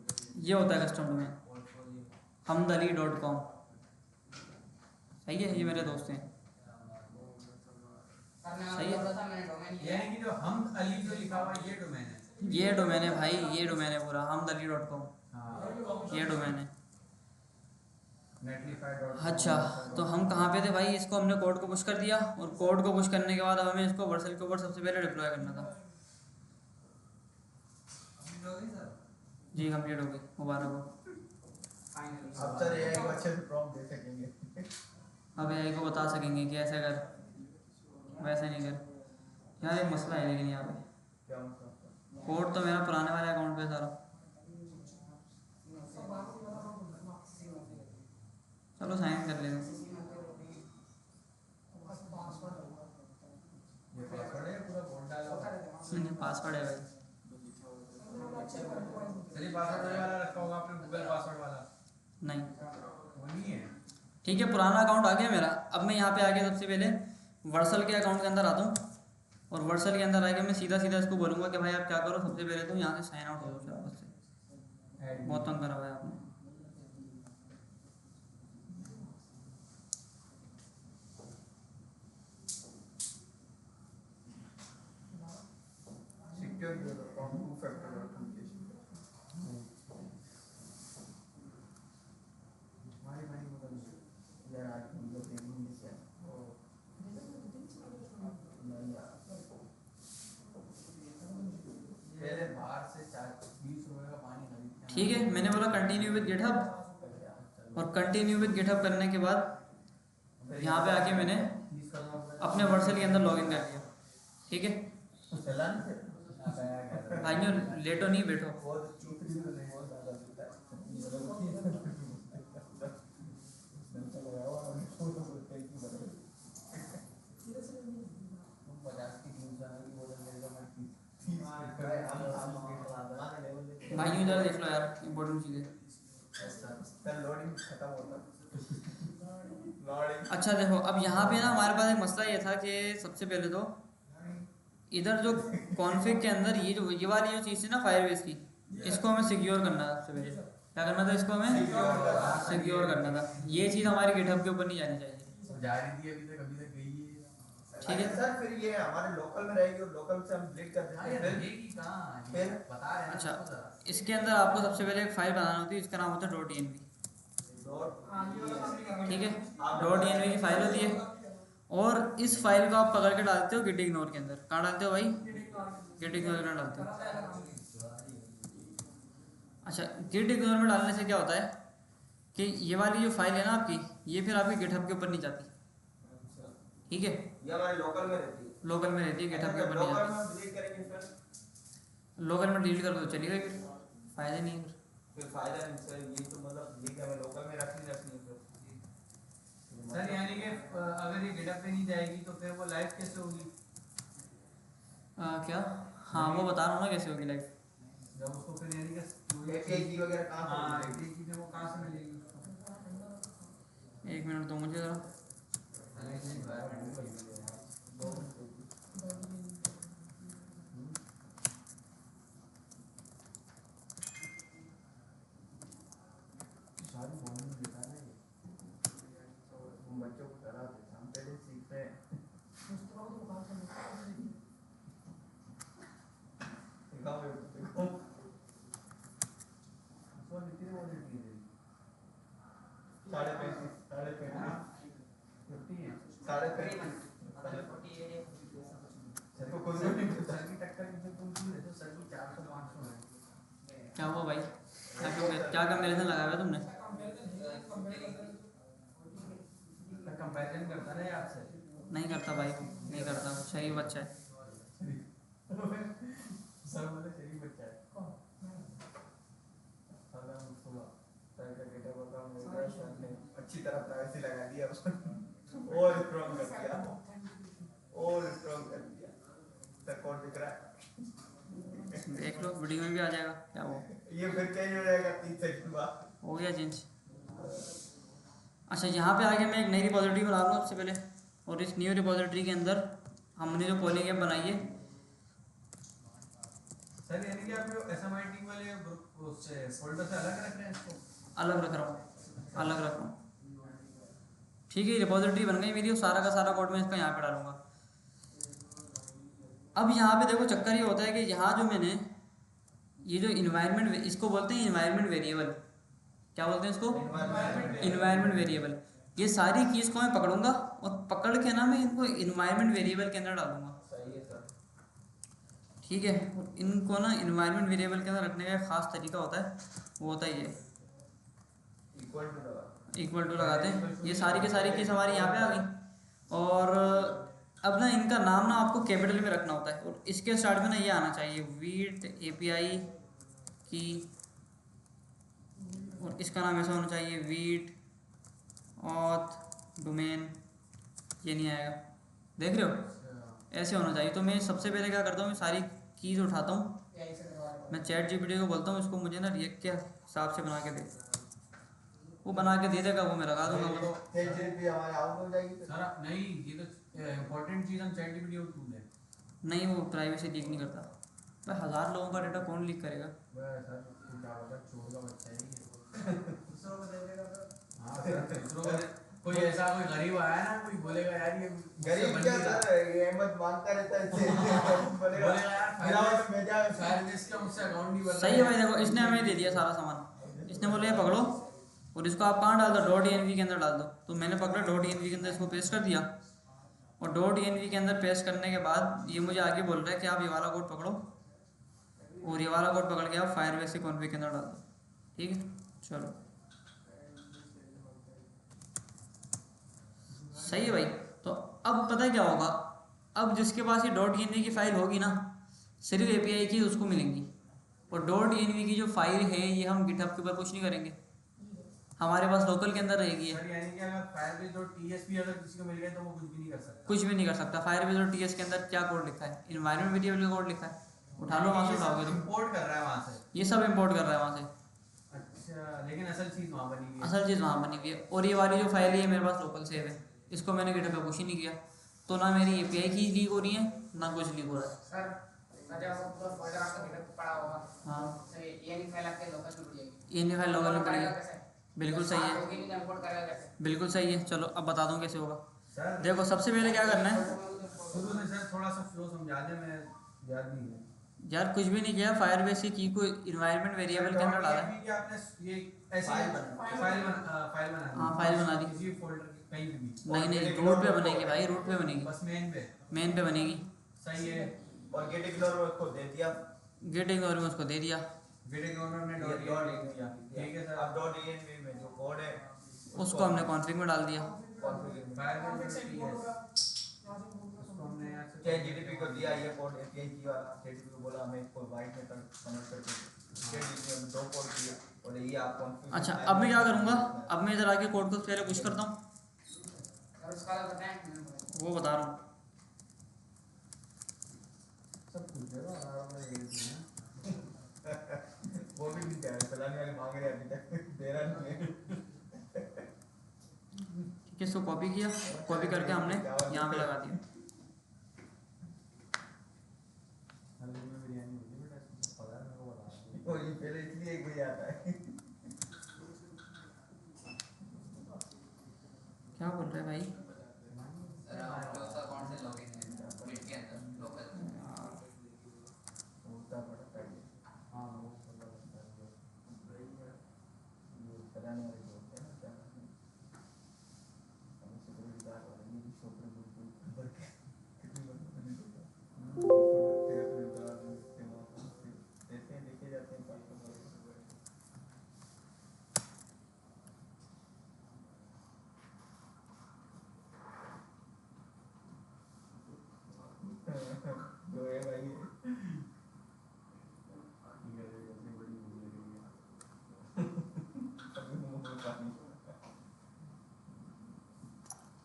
ये होता है कस्टम डोमेन, hamdali.com, सही है। ये मेरे दोस्त हैं, सर ने सही है। बोला था मैंने डोमेन यानी कि जो हम अली जो लिखा हुआ है ये डोमेन है। ये डोमेन है भाई, ये डोमेन है पूरा hamdali.com, हाँ ये डोमेन है। netlify.com। अच्छा, तो हम कहाँ पे थे भाई? इसको हमने कोड को पुश कर दिया, और कोड को पुश करने के बाद हमें इसको वर्सल के ऊपर सबसे पहले डिप्लॉय करना था। जी कंप्लीट हो गई, मुबारक हो। अब सर एआई को अच्छे से प्रॉम्प्ट दे सकेंगे। अब एआई को बता सकेंगे कि ऐसा कर, वैसे नहीं कर। यार एक मसला है लेकिन यहाँ पे, क्या मतलब? कोड तो मेरा पुराने वाले अकाउंट पे सारा। चलो साइन कर लेते हैं। ये पासवर्ड है पूरा बोल डाला हुआ है। पासवर्ड है भाई। चलिए पासवर्ड वाला रखा होगा आपने, गूगल पासवर्ड वाला नहीं वो नहीं है। ठीक है, पुराना अकाउंट आ गया मेरा। अब मैं यहाँ पे आके सबसे पहले वर्सल के अकाउंट के अंदर आता हूँ, और वर्सल के अंदर आके मैं सीधा सीधा इसको बोलूँगा कि भाई आप क्या करो, सबसे पहले तो यहाँ से साइन आउट हो जाओ वापस से। बहुत तंग करा हुआ है आपने। Secure your account, two-factor authentication. हमारी बड़ी बदल यार आज मतलब देखने में से नहीं यार, पहले बाहर से 20 रुपए का पानी खरीदते हैं। ठीक है, मैंने बोला कंटिन्यू विद गिटहब, और कंटिन्यू विद गिटहब करने के बाद यहाँ पे आके मैंने अपने वर्सल के अंदर लॉगिन कर लिया। ठीक है चला नहीं थे भाइयों, लेटो नहीं बैठो। बहुत चुप से बहुत ज्यादा होता है चला हुआ और छोटा बोलते हैं कि बदल 50 की 3 जाने की बोतल लेगा मैं 30 भाइयों इधर देख लो यार, इंपॉर्टेंट चीज़ें। कल लोडिंग खत्म होता लोडिंग। अच्छा देखो, अब यहाँ पे ना हमारे पास एक मसला ये था कि सबसे पहले तो इधर जो कॉन्फ़िग के अंदर ये वाली जो चीज़ थी ना फायरबेस की, इसको हमें सिक्योर करना था। सबसे पहले क्या करना था, इसको हमें सिक्योर करना था। ये चीज़ हमारी गिटहब के ऊपर नहीं जानी चाहिए। जा रही थी अभी तक गई है। ठीक है सर, फिर ये हमारे लोकल में रहेगी और लोकल से हम डिलीट कर देते हैं फिर रहेगी कहाँ फिर बता रहे हैं अच्छा, आपको जरा। इसके अंदर आपको सबसे पहले एक फाइल बनानी होती है, इसका नाम होता है .env। ठीक है, .env की फाइल होती है, और इस फाइल को आप पकड़ के डालते हो गिट इग्नोर के अंदर। कहाँ डालते हो भाई, गिट इग्नोर में डालते हो। अच्छा, गिट इग्नोर में डालने से क्या होता है कि ये वाली जो फाइल है ना आपकी, ये फिर आपके गिटहब के ऊपर नहीं जाती। ठीक है, ये हमारे लोकल में रहती है। लोकल में रहती है, गिटहब के ऊपर नहीं लोकल जाती। में हम डिलीट करेंगे फिर लोकल में डिलीट कर दो, चली गई, फिर फायदा नहीं है। फिर फायदा नहीं सर, ये तो मतलब ये कि हमें लोकल में रखनी है फिर। सर यानी कि अगर ये गिटहब पे नहीं जाएगी तो फिर वो लाइव कैसे होगी? क्या, हाँ वो बता रहा हूँ ना कैसे होगी लाइफ। जब उसको फिर यानी कि एक की वगैरह कहाँ से हाँ मिलेगी? एक चीज़ वो कहाँ से मिलेगी उसको? 1 मिनट दो मुझे ज़रा। सारी बोलने में बता रहे हैं हम बच्चों को करा देते हैं, हम पहले सीख रहे हैं। दिखाओ ये, दिखाओ। उसको कितनी बोली थी? 35.5 50 है। 35.5 सर को कुछ नहीं पता। सर की टक्कर की तुम क्यों लेते हो? सर की 400-500 है। क्या हुआ भाई, क्या कंपेरिजन लगाया हुआ तुमने? कंपैरिजन करता है आपसे। नहीं करता भाई, नहीं करता, शरीफ बच्चा है। सर बोले शरीफ बच्चा है। अगर हम सुबह सर का डेटा बता मेरे सर ने अच्छी तरह प्राइवेसी लगा दिया और स्ट्रॉन्ग कर दिया, और स्ट्रॉन्ग कर दिया। सर कोड दिख रहा है, देख लो वीडियो में भी आ जाएगा। क्या हुआ, ये फिर चेंज हो जाएगा 3 सेकंड बाद। हो गया चेंज। अच्छा, यहाँ पे आके मैं एक नई रिपोजिटरी बना लूँ सबसे पहले, और इस न्यू रिपोजिटरी के अंदर हमने जो पोलिंग ऐप बनाई है। सर यानी कि आप जो SMIT वाले ग्रुप उससे फोल्डर से अलग रख रहे हैं इसको? अलग रख रहा हूँ, अलग रख रहा हूँ। ठीक है, रिपोजिटरी बन गई मेरी, और सारा का सारा कोड मैं इसका यहाँ पे डालूंगा। अब यहाँ पे देखो चक्कर ये होता है कि यहाँ जो मैंने ये जो इन्वायरमेंट, इसको बोलते हैं इन्वायरमेंट वेरिएबल। क्या बोलते हैं इसको? Environment variable. ये सारी कीज़ को मैं पकड़ूंगा, और पकड़ के ना मैं इनको इन्वायरमेंट वेरिएबल के अंदर डालूंगा। सही है सर। ठीक है, इनको ना इन्वायरमेंट वेरिएबल के अंदर रखने का एक ख़ास तरीका होता है, वो होता है ये इक्वल टू लगा, इक्वल टू लगाते हैं। ये सारी की सारी कीज़ हमारी यहाँ पे आ गई। और अब ना इनका नाम ना आपको कैपिटल में रखना होता है और इसके स्टार्ट में ना ये आना चाहिए वीट एपीआई की, और इसका नाम ऐसा होना चाहिए वीट ऑथ डोमेन, ये नहीं आएगा, देख रहे हो ऐसे होना चाहिए। तो मैं सबसे पहले क्या करता हूँ, मैं सारी कीज़ उठाता हूँ, मैं चैट जीपीटी को बोलता हूँ इसको मुझे ना रिएक्ट के हिसाब से बना के दे, वो बना के दे देगा, वो मैं लगा दूंगा बस। ChatGPT हमारे आउट हो जाएगी फिर। सर नहीं, ये तो इम्पोर्टेंट चीज़ हम चैट जीपीटी को टूल है। नहीं वो प्राइवेसी लीक नहीं करता भाई, 1000 लोगों का डेटा कौन लीक करेगा। सर क्या होगा, चोर का बच्चा है ये। दूसरों को दे देगा तो हाँ सर, दूसरों को कोई ऐसा कोई गरीब आया ना, कोई बोलेगा यार ये गरीब क्या सर, ये अहमद मांगता रहता है इससे। बोलेगा गिरावट में जा शायद इसका मुझसे अकाउंट नहीं बन सही है भाई, देखो इसने हमें दे दिया सारा सामान, इसने बोला ये पकड़ो और इसको आप कहाँ डाल दो, डॉट एनवी के अंदर डाल दो। तो मैंने पकड़ा डॉट एनवी के अंदर इसको पेस्ट कर दिया, और डॉट एनवी के अंदर पेस्ट करने के बाद ये मुझे आगे बोल रहा है कि आप ये वाला कोड पकड़ो, और ये वाला कोड पकड़ के आप फायरबेस के कॉन्फ़िग के अंदर डाल दो। ठीक है, चलो सही है भाई। तो अब पता है क्या होगा, अब जिसके पास ये डॉट एनवी की फाइल होगी ना, सिर्फ एपीआई की उसको मिलेंगी, और डॉट एनवी की जो फाइल है ये हम गिटहब के ऊपर कुछ नहीं करेंगे, हमारे पास लोकल के अंदर रहेगी। सर यानी कि अगर फायरबेस डॉट टीएसपी अगर किसी को मिल गया तो वो कुछ भी नहीं कर सकता। कुछ भी नहीं कर सकता। फायरबेस और टीएस के अंदर क्या कोड लिखा है, इन्वायरमेंट वेरिएबल का कोड लिखा है, उठा लो वहाँ से, उठाओगे तुम, इंपोर्ट कर रहा है वहाँ से, ये सब इंपोर्ट कर रहा है वहाँ से। अच्छा लेकिन असल चीज़ वहाँ बनी हुई है। असल चीज़ वहाँ बनी हुई है, और ये वाली जो फाइल है मेरे पास लोकल सेव है, इसको मैंने गिटहब पे पुश ही नहीं किया, तो ना मेरी एपीआई की लीक हो रही है ना कुछ लीक हो रहा है। सर जब आपको फोल्डर आपका गिटहब पड़ा होगा, हाँ तो ये नहीं फाइल आपके लोकल में पड़ेगी, ये नहीं फाइल लोकल में पड़ेगी, बिल्कुल सही है, होगी नहीं इंपोर्ट करेगा कैसे? बिल्कुल सही है। चलो अब बता दूँ कैसे होगा। सर देखो सबसे पहले क्या करना है, शुरू में सर थोड़ा सा फ्लो समझा दें, मैं याद नहीं है। यार कुछ भी नहीं किया, फायरबेस की को इन्वायरमेंट वेरिएबल के अंदर डाला है। कि आपने ये ऐसे फाइल बना हाँ फाइल बना दी, किसी फोल्डर कहीं पे भी, नहीं नहीं रूट पे बनेगी भाई, रूट पे बनेगी, बस मेन पे बनेगी। सही है। और गेट इग्नोर को दे दिया, गेट इग्नोर में उसको दे दिया, गेट इग्नोर ने डॉट लिख दिया, ठीक है सर। अब डॉट env में जो कोड है उसको हमने कॉन्फ़िग में डाल दिया। कॉन्फ़िगर में फायरबेस उसको हमने यहाँ से ChatGPT को दिया ये कोड एपीआई की वाला, ChatGPT को बोला हमें इसको वाइट में कन्वर्ट करके, ChatGPT ने दो कोड दिए और ये आप कॉन्फ़िगर। अच्छा अब मैं क्या करूँगा, अब मैं इधर आके कोड को पहले पुश करता हूँ, और उसका अलग बताएं, वो बता रहा हूँ। सब कुछ है आराम से ये भी है। वो भी नहीं कह रहे, चलाने वाले मांग रहे अभी तक दे रहा नहीं है। ठीक है, इसको कॉपी किया, कॉपी करके हमने यहाँ पे लगा दिया। हल्दी में बिरयानी होती है बेटा, इसको सब पता है, मेरे को बता दो। और ये पहले इसलिए एक बजे आता है। क्या बोल रहे हैं भाई, सर आप लोग अकाउंट से लॉगिन है गिट के अंदर लोकल, होता पड़ता है हाँ वो सब लगता है ये चलाने वाले जो होते हैं ना, क्या कहते हैं, हमें सिक्योरिटी गार्ड वाले ये भी छोटे बिल्कुल भर के कितनी बार नहीं होता, छोटे अपने गार्ड के वहाँ देते हैं, लेके जाते हैं पास में। जो है भाई अभी मुंह में पानी।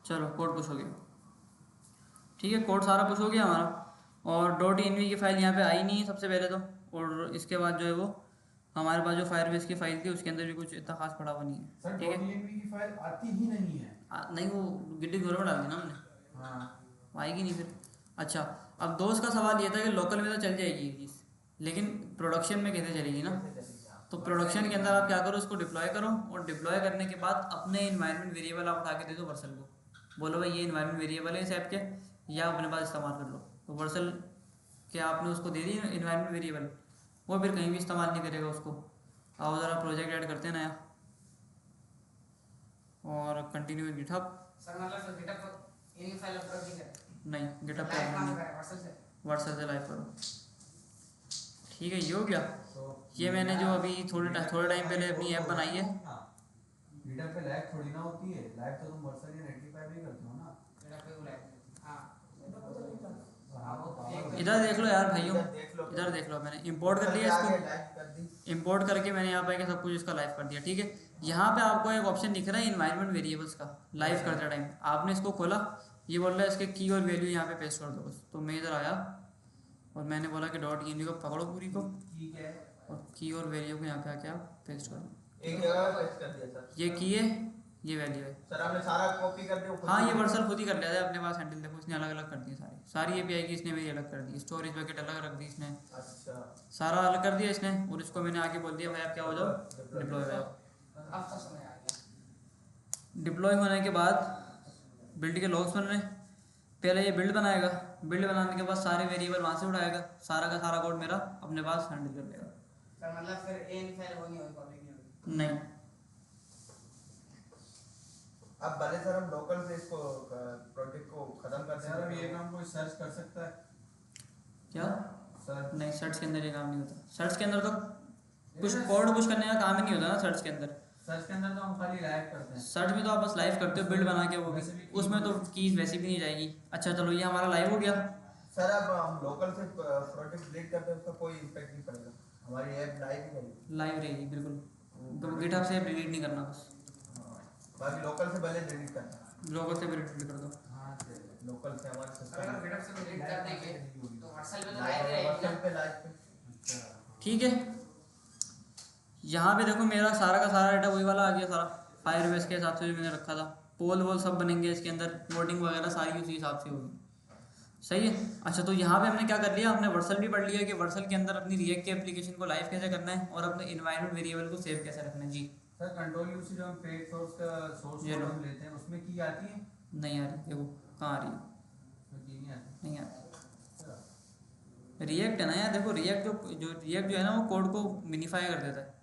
चलो कोड पुश हो गया। ठीक है, कोड सारा पुश हो गया हमारा, और डॉट एनवी की फाइल यहाँ पे आई नहीं है सबसे पहले तो, और इसके बाद जो है वो हमारे पास जो फायरबेस की फाइल थी उसके अंदर भी कुछ इतना खास पड़ा हुआ नहीं सर है। ठीक है, डॉट की फाइल आती ही नहीं है। नहीं वो गिट इग्नोर में डाल दी ना हमने, हाँ वो आएगी नहीं फिर। अच्छा अब दोस्त का सवाल ये था कि लोकल में तो चल जाएगी ये चीज़, लेकिन प्रोडक्शन में कैसे चलेगी ना। तो प्रोडक्शन के अंदर आप क्या करो, उसको डिप्लॉय करो, और डिप्लॉय करने के बाद अपने इन्वायरमेंट वेरिएबल आप उठा के दे दो वर्सल को, बोलो भाई ये इन्वायरमेंट वेरिएबल है इस ऐप के, या अपने पास इस्तेमाल कर लो। तो वर्सल के आपने उसको दे दी इन्वायरमेंट वेरिएबल, वो फिर कहीं भी इस्तेमाल नहीं करेगा उसको। आओ ज़रा प्रोजेक्ट ऐड करते हैं नया, और कंटिन्यू विद गिटहब। सर मतलब गिटहब को इनकी फाइल अपलोड नहीं करें, नहीं गिटहब पे लाइव अपलोड कहाँ नहीं, से करें, व्हाट्सएप से? व्हाट्सएप से लाइव करो। ठीक है, ये हो गया। तो ये मैंने जो अभी थोड़े टाइम पहले अपनी ऐप बनाई है, गिटहब पे लाइव थोड़ी ना होती है, लाइव तो तुम वर्सल या नेटिफाई भी करते हो ना। गिटहब पे वो लाइव, हाँ इधर देख लो यार भाइयों, इधर देख लो। इधर देख लो, मैंने इंपोर्ट कर लिया आगे इसको, लाइव कर दी। इंपोर्ट करके मैंने यहाँ पे आके सब कुछ इसका लाइव कर दिया। ठीक है, यहाँ पे आपको एक ऑप्शन दिख रहा है इन्वायरमेंट वेरिएबल्स का, लाइव करते टाइम आपने इसको खोला, ये बोल रहा है इसके की और वैल्यू यहाँ पे पेस्ट कर दो बस। तो मैं इधर आया और मैंने बोला कि डॉट यूनी को पकड़ो पूरी को, ठीक है, और की और वैल्यू को यहाँ पे आके आप पेस्ट कर दो। एक जगह पे पेस्ट कर दिया सर। ये की है, ये वैल्यू है। सर आपने सारा कॉपी कर दिया। हाँ, ये वर्सल खुद ही कर लिया था अपने पास हैंडल, देखो इसने अलग अलग कर दिए सारे, सारी एपीआई की इसने मेरी अलग कर दी, स्टोरेज बकेट अलग रख दी इसने, अच्छा सारा अलग कर दिया इसने। और इसको मैंने आके बोल दिया भाई आप क्या हो जाओ, डिप्लॉय हो जाओ। अब तो समय आ गया। डिप्लॉय होने के बाद बिल्ड के लॉग्स बन रहे हैं। पहले ये बिल्ड बनाएगा, बिल्ड बनाने के बाद सारे वेरिएबल वहाँ से उठाएगा, सारा का सारा कोड मेरा अपने पास हैंडल कर लेगा। सर मतलब फिर ए फाइल होगी और पब्लिक नहीं होगी। नहीं, अब भले सर हम लोकल से इसको प्रोजेक्ट को खत्म कर सर अब दें। ये काम कोई सर्च कर सकता है क्या? सर? नहीं, सर्च के अंदर ये काम नहीं होता। सर्च के अंदर तो कुछ कोड पुश करने का काम ही नहीं होता ना सर्च के अंदर। सर्च के अंदर तो हम खाली लाइव करते हैं। सर्च में तो आप बस लाइव करते हो बिल्ड बना के, वो भी उसमें तो कीज वैसे भी नहीं जाएगी। अच्छा चलो, ये हमारा लाइव हो गया। सर अब हम लोकल से प्रोजेक्ट डिलीट करते हैं, उसका कोई इम्पैक्ट नहीं पड़ेगा, हमारी ऐप लाइव ही रहेगी। लाइव रहेगी बिल्कुल, तो गिटहब से डिलीट नहीं करना, बस बाकी लोकल से भले डिलीट करना, लोगों से भी डिलीट कर दो। हाँ लोकल से हमारे सर अगर सिस्टम गिटहब से डिलीट कर देंगे तो व्हाट्सएप पे तो लाइव रहेगी व्हाट्सएप ना। पे लाइव पे। अच्छा ठीक है, यहाँ पे देखो मेरा सारा का सारा डाटा वही वाला आ गया सारा, फायरबेस के हिसाब से जो मैंने रखा था। पोल वोल सब बनेंगे इसके अंदर, वोटिंग वगैरह सारी उसी हिसाब से होगी। सही है। अच्छा, तो यहाँ पे हमने क्या कर लिया, हमने वर्सल भी पढ़ लिया कि वर्सल के अंदर अपनी रिएक्ट के एप्लीकेशन को लाइव कैसे करना है और अपने इन्वायरमेंट वेरिएबल को सेव कैसे रखना है। जी सर कंट्रोल यू से जो हम पेज सोर्स का सोर्स ये लो। कोड हम लेते हैं उसमें की आती है? नहीं आ रही, देखो कहाँ आ रही है, उसमें की नहीं आती। नहीं आती। रिएक्ट है ना यार, देखो रिएक्ट जो रिएक्ट जो है ना वो कोड को मिनीफाई कर देता है,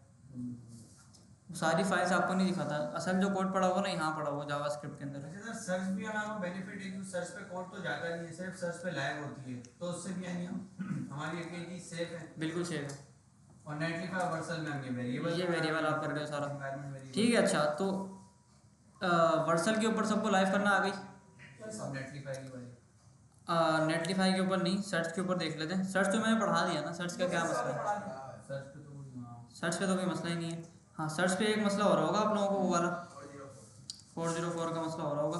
सारी फाइल्स आपको नहीं दिखाता। असल जो कोड पड़ा होगा ना यहाँ पड़ा होगा जावास्क्रिप्ट के अंदर। अच्छा सर, सर्च भी हमारा बेनिफिट है कि सर्च पे कोड तो जाता नहीं है, सिर्फ सर्च पे लाइव होती है, तो उससे भी यानी हम हमारी एपीआई की सेफ है। बिल्कुल सेव है। और नेटलिफाई वर्सल में हम ये वेरिएबल ये वेरिएबल आप कर रहे हो सारा, एनवायरनमेंट वेरिएबल। ठीक है। अच्छा, तो वर्सल के ऊपर सबको लाइव करना आ गई। अब नेटलिफाई की बारी। नेटलिफाई के ऊपर नहीं, सर्च के ऊपर देख लेते हैं। सर्च तो मैंने पढ़ा दिया ना, सर्च का क्या मसला है, सर्च पे तो कोई हाँ। सर्च पे तो कोई मसला ही नहीं है। हाँ, सर्च पे एक मसला हो रहा होगा आप लोगों को, वो वाला 404 का मसला हो रहा होगा,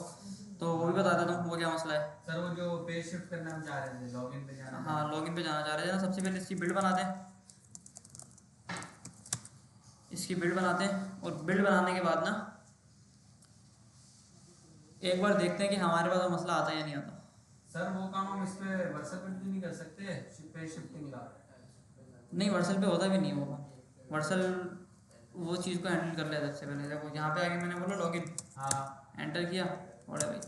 तो वो भी बता देता हूँ वो क्या मसला है। सर वो जो पेज शिफ्ट करना हम चाह रहे थे, लॉगिन पे जाना। हाँ, लॉगिन पे जाना चाह रहे हैं ना, सबसे पहले इसकी बिल्ड बनाते हैं, इसकी बिल्ड बनाते हैं। और बिल्ड बनाने के बाद ना एक बार देखते हैं कि हमारे पास वो मसला आता है या नहीं आता। सर वो काम हम इस पे वर्सल पे भी नहीं कर सकते, पेज शिफ्टिंग का? नहीं, वर्सल पे होता भी नहीं होगा, वर्सल वो चीज़ को हैंडल कर लिया सबसे पहले। देखो यहाँ पे आके मैंने बोला लॉगिन, हाँ एंटर किया और भाई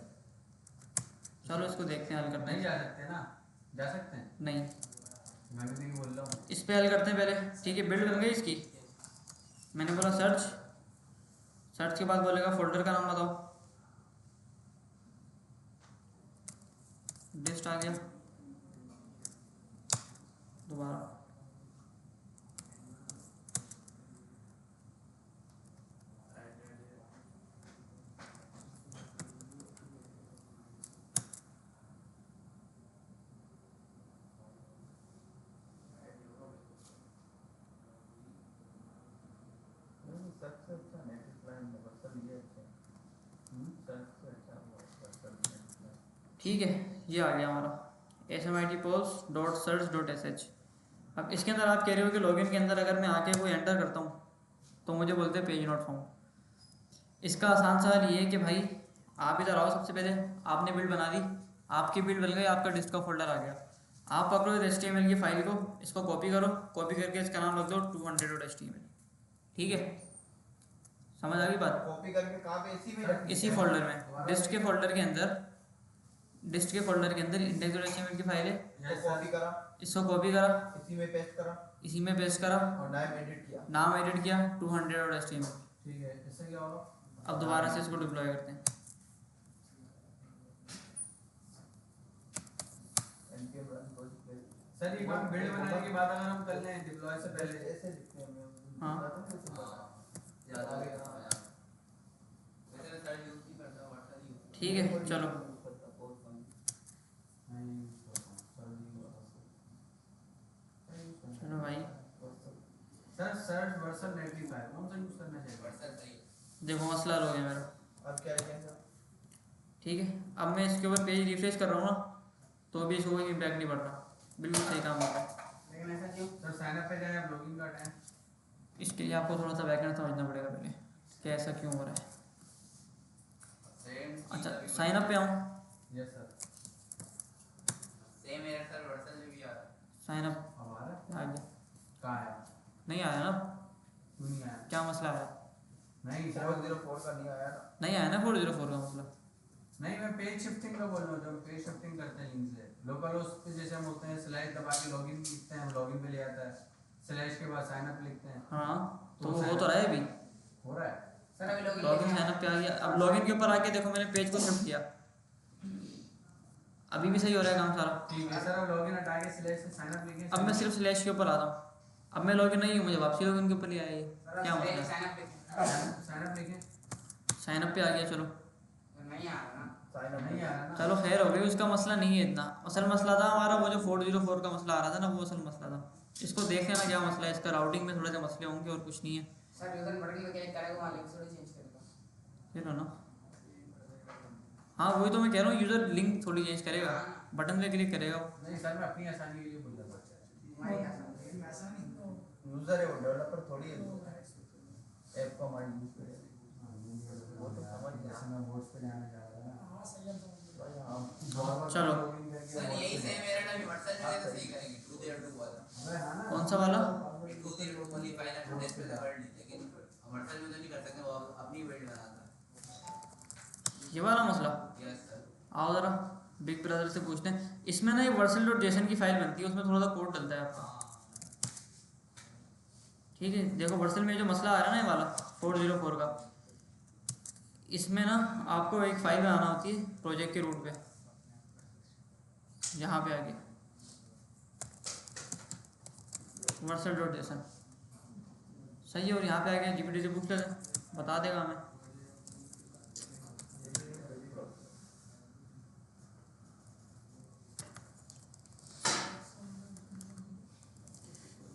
चलो इसको देखते हैं, हल करते नहीं हैं। जा सकते ना? जा सकते हैं? नहीं, मैं भी नहीं बोल रहा हूँ। इस पे हल करते हैं पहले। ठीक है, बिल्ड बन गई इसकी। मैंने बोला सर्च, सर्च के बाद बोलेगा फोल्डर का नाम बताओ, लिस्ट आ गया। दोबारा सबसे अच्छा नेटलिफाई में वर्सल ये अच्छा है। सबसे अच्छा वर्सल नेटलिफाई। ठीक है, ये आ गया हमारा smit-pols.search.sh। अब इसके अंदर आप कह रहे हो कि लॉगिन के अंदर अगर मैं आके कोई एंटर करता हूँ तो मुझे बोलते हैं पेज नॉट फाउंड। इसका आसान सा हल ये है कि भाई आप इधर आओ, सबसे पहले आपने बिल्ड बना दी, आपकी बिल्ड बन गई, आपका डिस्क का फोल्डर आ गया। आप पकड़ो इस HTML की फाइल को, इसको कॉपी करो, कॉपी करके इसका नाम रख दो 200.html। ठीक है, समझ आ गई बात? कॉपी करके कहाँ पे? इसी में रखनी इसी है। फोल्डर में, डिस्ट के फोल्डर के अंदर, डिस्ट के फोल्डर के अंदर index.html की फाइल है, इसको कॉपी करा, इसको कॉपी करा, इसी में पेस्ट करा इसी में पेस्ट करा, और नाम एडिट किया। नाम एडिट किया 200.html। ठीक है, इससे क्या होगा? अब दोबारा से इसको डिप्लॉय करते हैं। npm run project। सर ये काम बिल्ड बनाने के बाद अगर हम कर लें डिप्लॉय से पहले, ऐसे लिखते हैं हम। हाँ। ज्यादा वैसे सर यूज नहीं करता व्हाट्सएप यूज। ठीक है, चलो मैं यूज करता हूँ सर वर्सल नेटलिफाई कौन सा यूज करना चाहिए? वर्सल सही है। देखो मसला हो गया मेरा, अब क्या है सर? ठीक है। अब मैं इसके ऊपर पेज रिफ्रेश कर रहा हूँ ना, तो अभी इसको कोई इम्पैक्ट नहीं पड़ रहा, बिल्कुल सही काम हो रहा है। लेकिन ऐसा क्यों? सर साइन अप पे जाए, आप लॉगिन का टाइम इसके लिए आपको थोड़ा सा बैकग्राउंड समझना पड़ेगा पहले, क्या ऐसा क्यों हो रहा है। सेम अच्छा साइन अप पे आऊँ, yes sir same error sir Vercel में भी आ रहा है। साइन अप हमारा आ गया, कहाँ है? नहीं आया ना, क्यों नहीं आया? क्या मसला है? नहीं सर 404 का नहीं आया ना। नहीं आया ना 404 का मसला। नहीं, मैं पेज शिफ्टिंग का बोल रहा हूँ। जब पेज शिफ्टिंग करते हैं लिंक से लोकल होस्ट पे जैसे हम होते हैं, स्लैश दबा के लॉगिन लिखते हैं, हम लॉगिन पे ले आता है, स्लैश के बाद साइन अप लिखते हैं। हाँ तो वो हो तो रहा है अभी, हो रहा है सर अभी लॉगिन साइन अप पे आ गया। अब लॉगिन के ऊपर आके देखो मैंने पेज को शिफ्ट किया, अभी भी सही हो रहा है काम सारा। ठीक है सर, अब लॉगिन हटा के स्लैश से साइन अप लिखें। अब मैं सिर्फ स्लैश के ऊपर आता हूँ, अब मैं लॉगिन नहीं हूँ, मुझे वापसी लॉगिन के ऊपर ले आया ये, क्या मसला है? साइन अप लिखें। साइन अप लिखें। साइन अप पे आ गया, चलो नहीं आ रहा ना। साइन अप नहीं आ रहा ना। चलो खैर हो गई, उसका मसला नहीं है इतना। असल मसला था हमारा वो जो 404 का मसला आ रहा था ना, वो असल मसला था। इसको देख लेना क्या मसला है, इसका राउटिंग में थोड़े से मसले होंगे और कुछ नहीं है। सर यूजर बटन में क्लिक करेगा, वहां लिंक थोड़ी चेंज करेगा। ये लो ना, हाँ वही तो मैं कह रहा हूँ, यूजर लिंक थोड़ी चेंज करेगा, बटन पे क्लिक करेगा वो। नहीं सर, मैं अपनी आसानी के लिए बोल रहा था। यूजर है वो, डेवलपर थोड़ी है। ऐप को हमारी यूज करेगा वो तो समझ गया। जैसे मैं वोट्स पे जाना चाह रहा था ना। भाई हाँ चलो सर यही सेम एरर अभी वर्सल में तो सही करेंगे। 202 वाला अबे हाँ ना। कौन सा वाला? 202 वाली फाइल है, टुडे पे कर ली, लेकिन वर्सल में तो नहीं कर सकते, वो अपनी बिल्ड बनाता ये वाला मसला, है। Yes sir. आओ जरा बिग ब्रदर से पूछते हैं। इसमें ना ये वर्सल.json की फाइल बनती है, उसमें थोड़ा सा कोड डलता है आपका, ठीक है। देखो वर्सल में जो मसला आ रहा है ना ये वाला 404 का, इसमें ना आपको एक फाइल बनाना होती है प्रोजेक्ट के रूट पे, यहाँ पे आगे वर्सल.json सही है। और यहाँ पे आगे जीपीटी से पूछ लेते हैं, बता देगा हमें।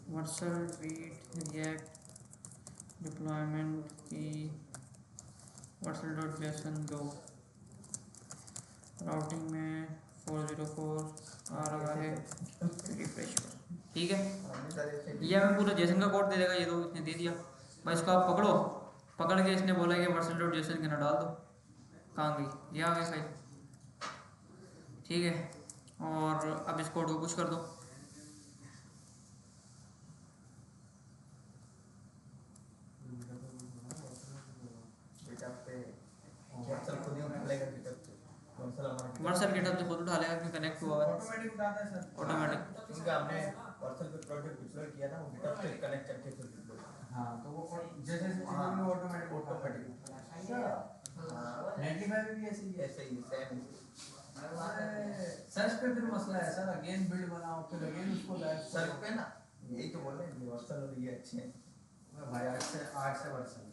वर्सल रीड रिएक्ट डिप्लॉयमेंट की वर्सल.json दो, राउटिंग में 404 आ रहा है, रिफ्रेश कर, ठीक है। ये हमें पूरा जेसन का कोड दे देगा, ये तो इसने दे दिया। भाई इसको आप पकड़ो, पकड़ के इसने बोला कि वर्सल.json के ना डाल दो, कहाँ गई? ये आ गई फाइल, ठीक है। और अब इस कोड को पुश कर दो, वर्सल गिटहब से खुद उठा लेगा क्योंकि कनेक्ट हुआ है ऑटोमेटिक उठाता है सर। ऑटोमेटिक। क्योंकि हमने वर्सल पे प्रोजेक्ट डिप्लॉय किया ना, वो गिटहब से कनेक्ट करके फिर डिप्लॉय। हाँ तो वो जैसे ऑटोमेटिक ऑटोमेटिक नेटलिफाई में भी ऐसे ही है। ऐसे ही सेम। सर्च पे फिर मसला है सर, अगेन बिल्ड बनाओ, फिर अगेन उसको लाइव सर पे ना यही तो बोल रहे हैं, ये वर्सल और ये अच्छे हैं भाई। 8 से वर्सल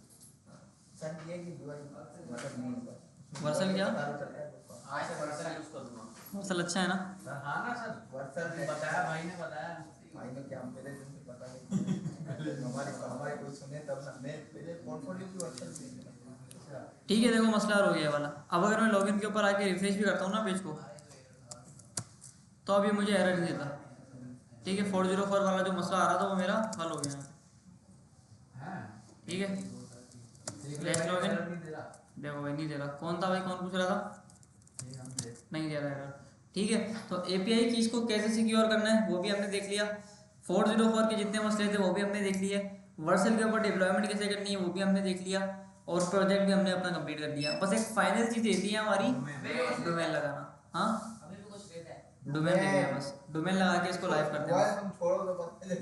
सर, ये कि मतलब नहीं होगा वर्सल क्या? आज से वर्सल यूज कर दूंगा। वर्सल अच्छा है ना? हाँ ना सर, वर्सल ने बताया, भाई ने बताया। भाई ने क्या, हम पहले दिन से पता नहीं हमारे कोई सुने तब ना। मैं पहले पोर्टफोलियो की वर्सल थी। ठीक है। देखो मसला हो गया वाला। अब अगर मैं लॉगिन के ऊपर आके रिफ्रेश भी करता हूँ ना पेज को, तो अब ये मुझे एरर नहीं देता, ठीक है। 404 वाला जो मसला आ रहा था वो मेरा हल हो गया, ठीक है। लेट्स लॉगिन, देखो भाई नहीं दे रहा। कौन था भाई, कौन पूछ रहा था? नहीं दे रहा है, ठीक है। तो एपीआई की इसको कैसे सिक्योर करना है वो भी हमने देख लिया। 404 के जितने मसले थे वो भी हमने देख लिए। वर्सल के ऊपर डिप्लॉयमेंट कैसे करनी है वो भी हमने देख लिया। और प्रोजेक्ट भी हमने अपना कंप्लीट कर दिया। बस एक फाइनल चीज़ रहती है हमारी, डोमेन लगाना। हाँ अभी भी कुछ रहता है। डोमेन देख लिया, बस डोमेन लगा के इसको लाइव करते हैं। हम छोड़ो तो पता चले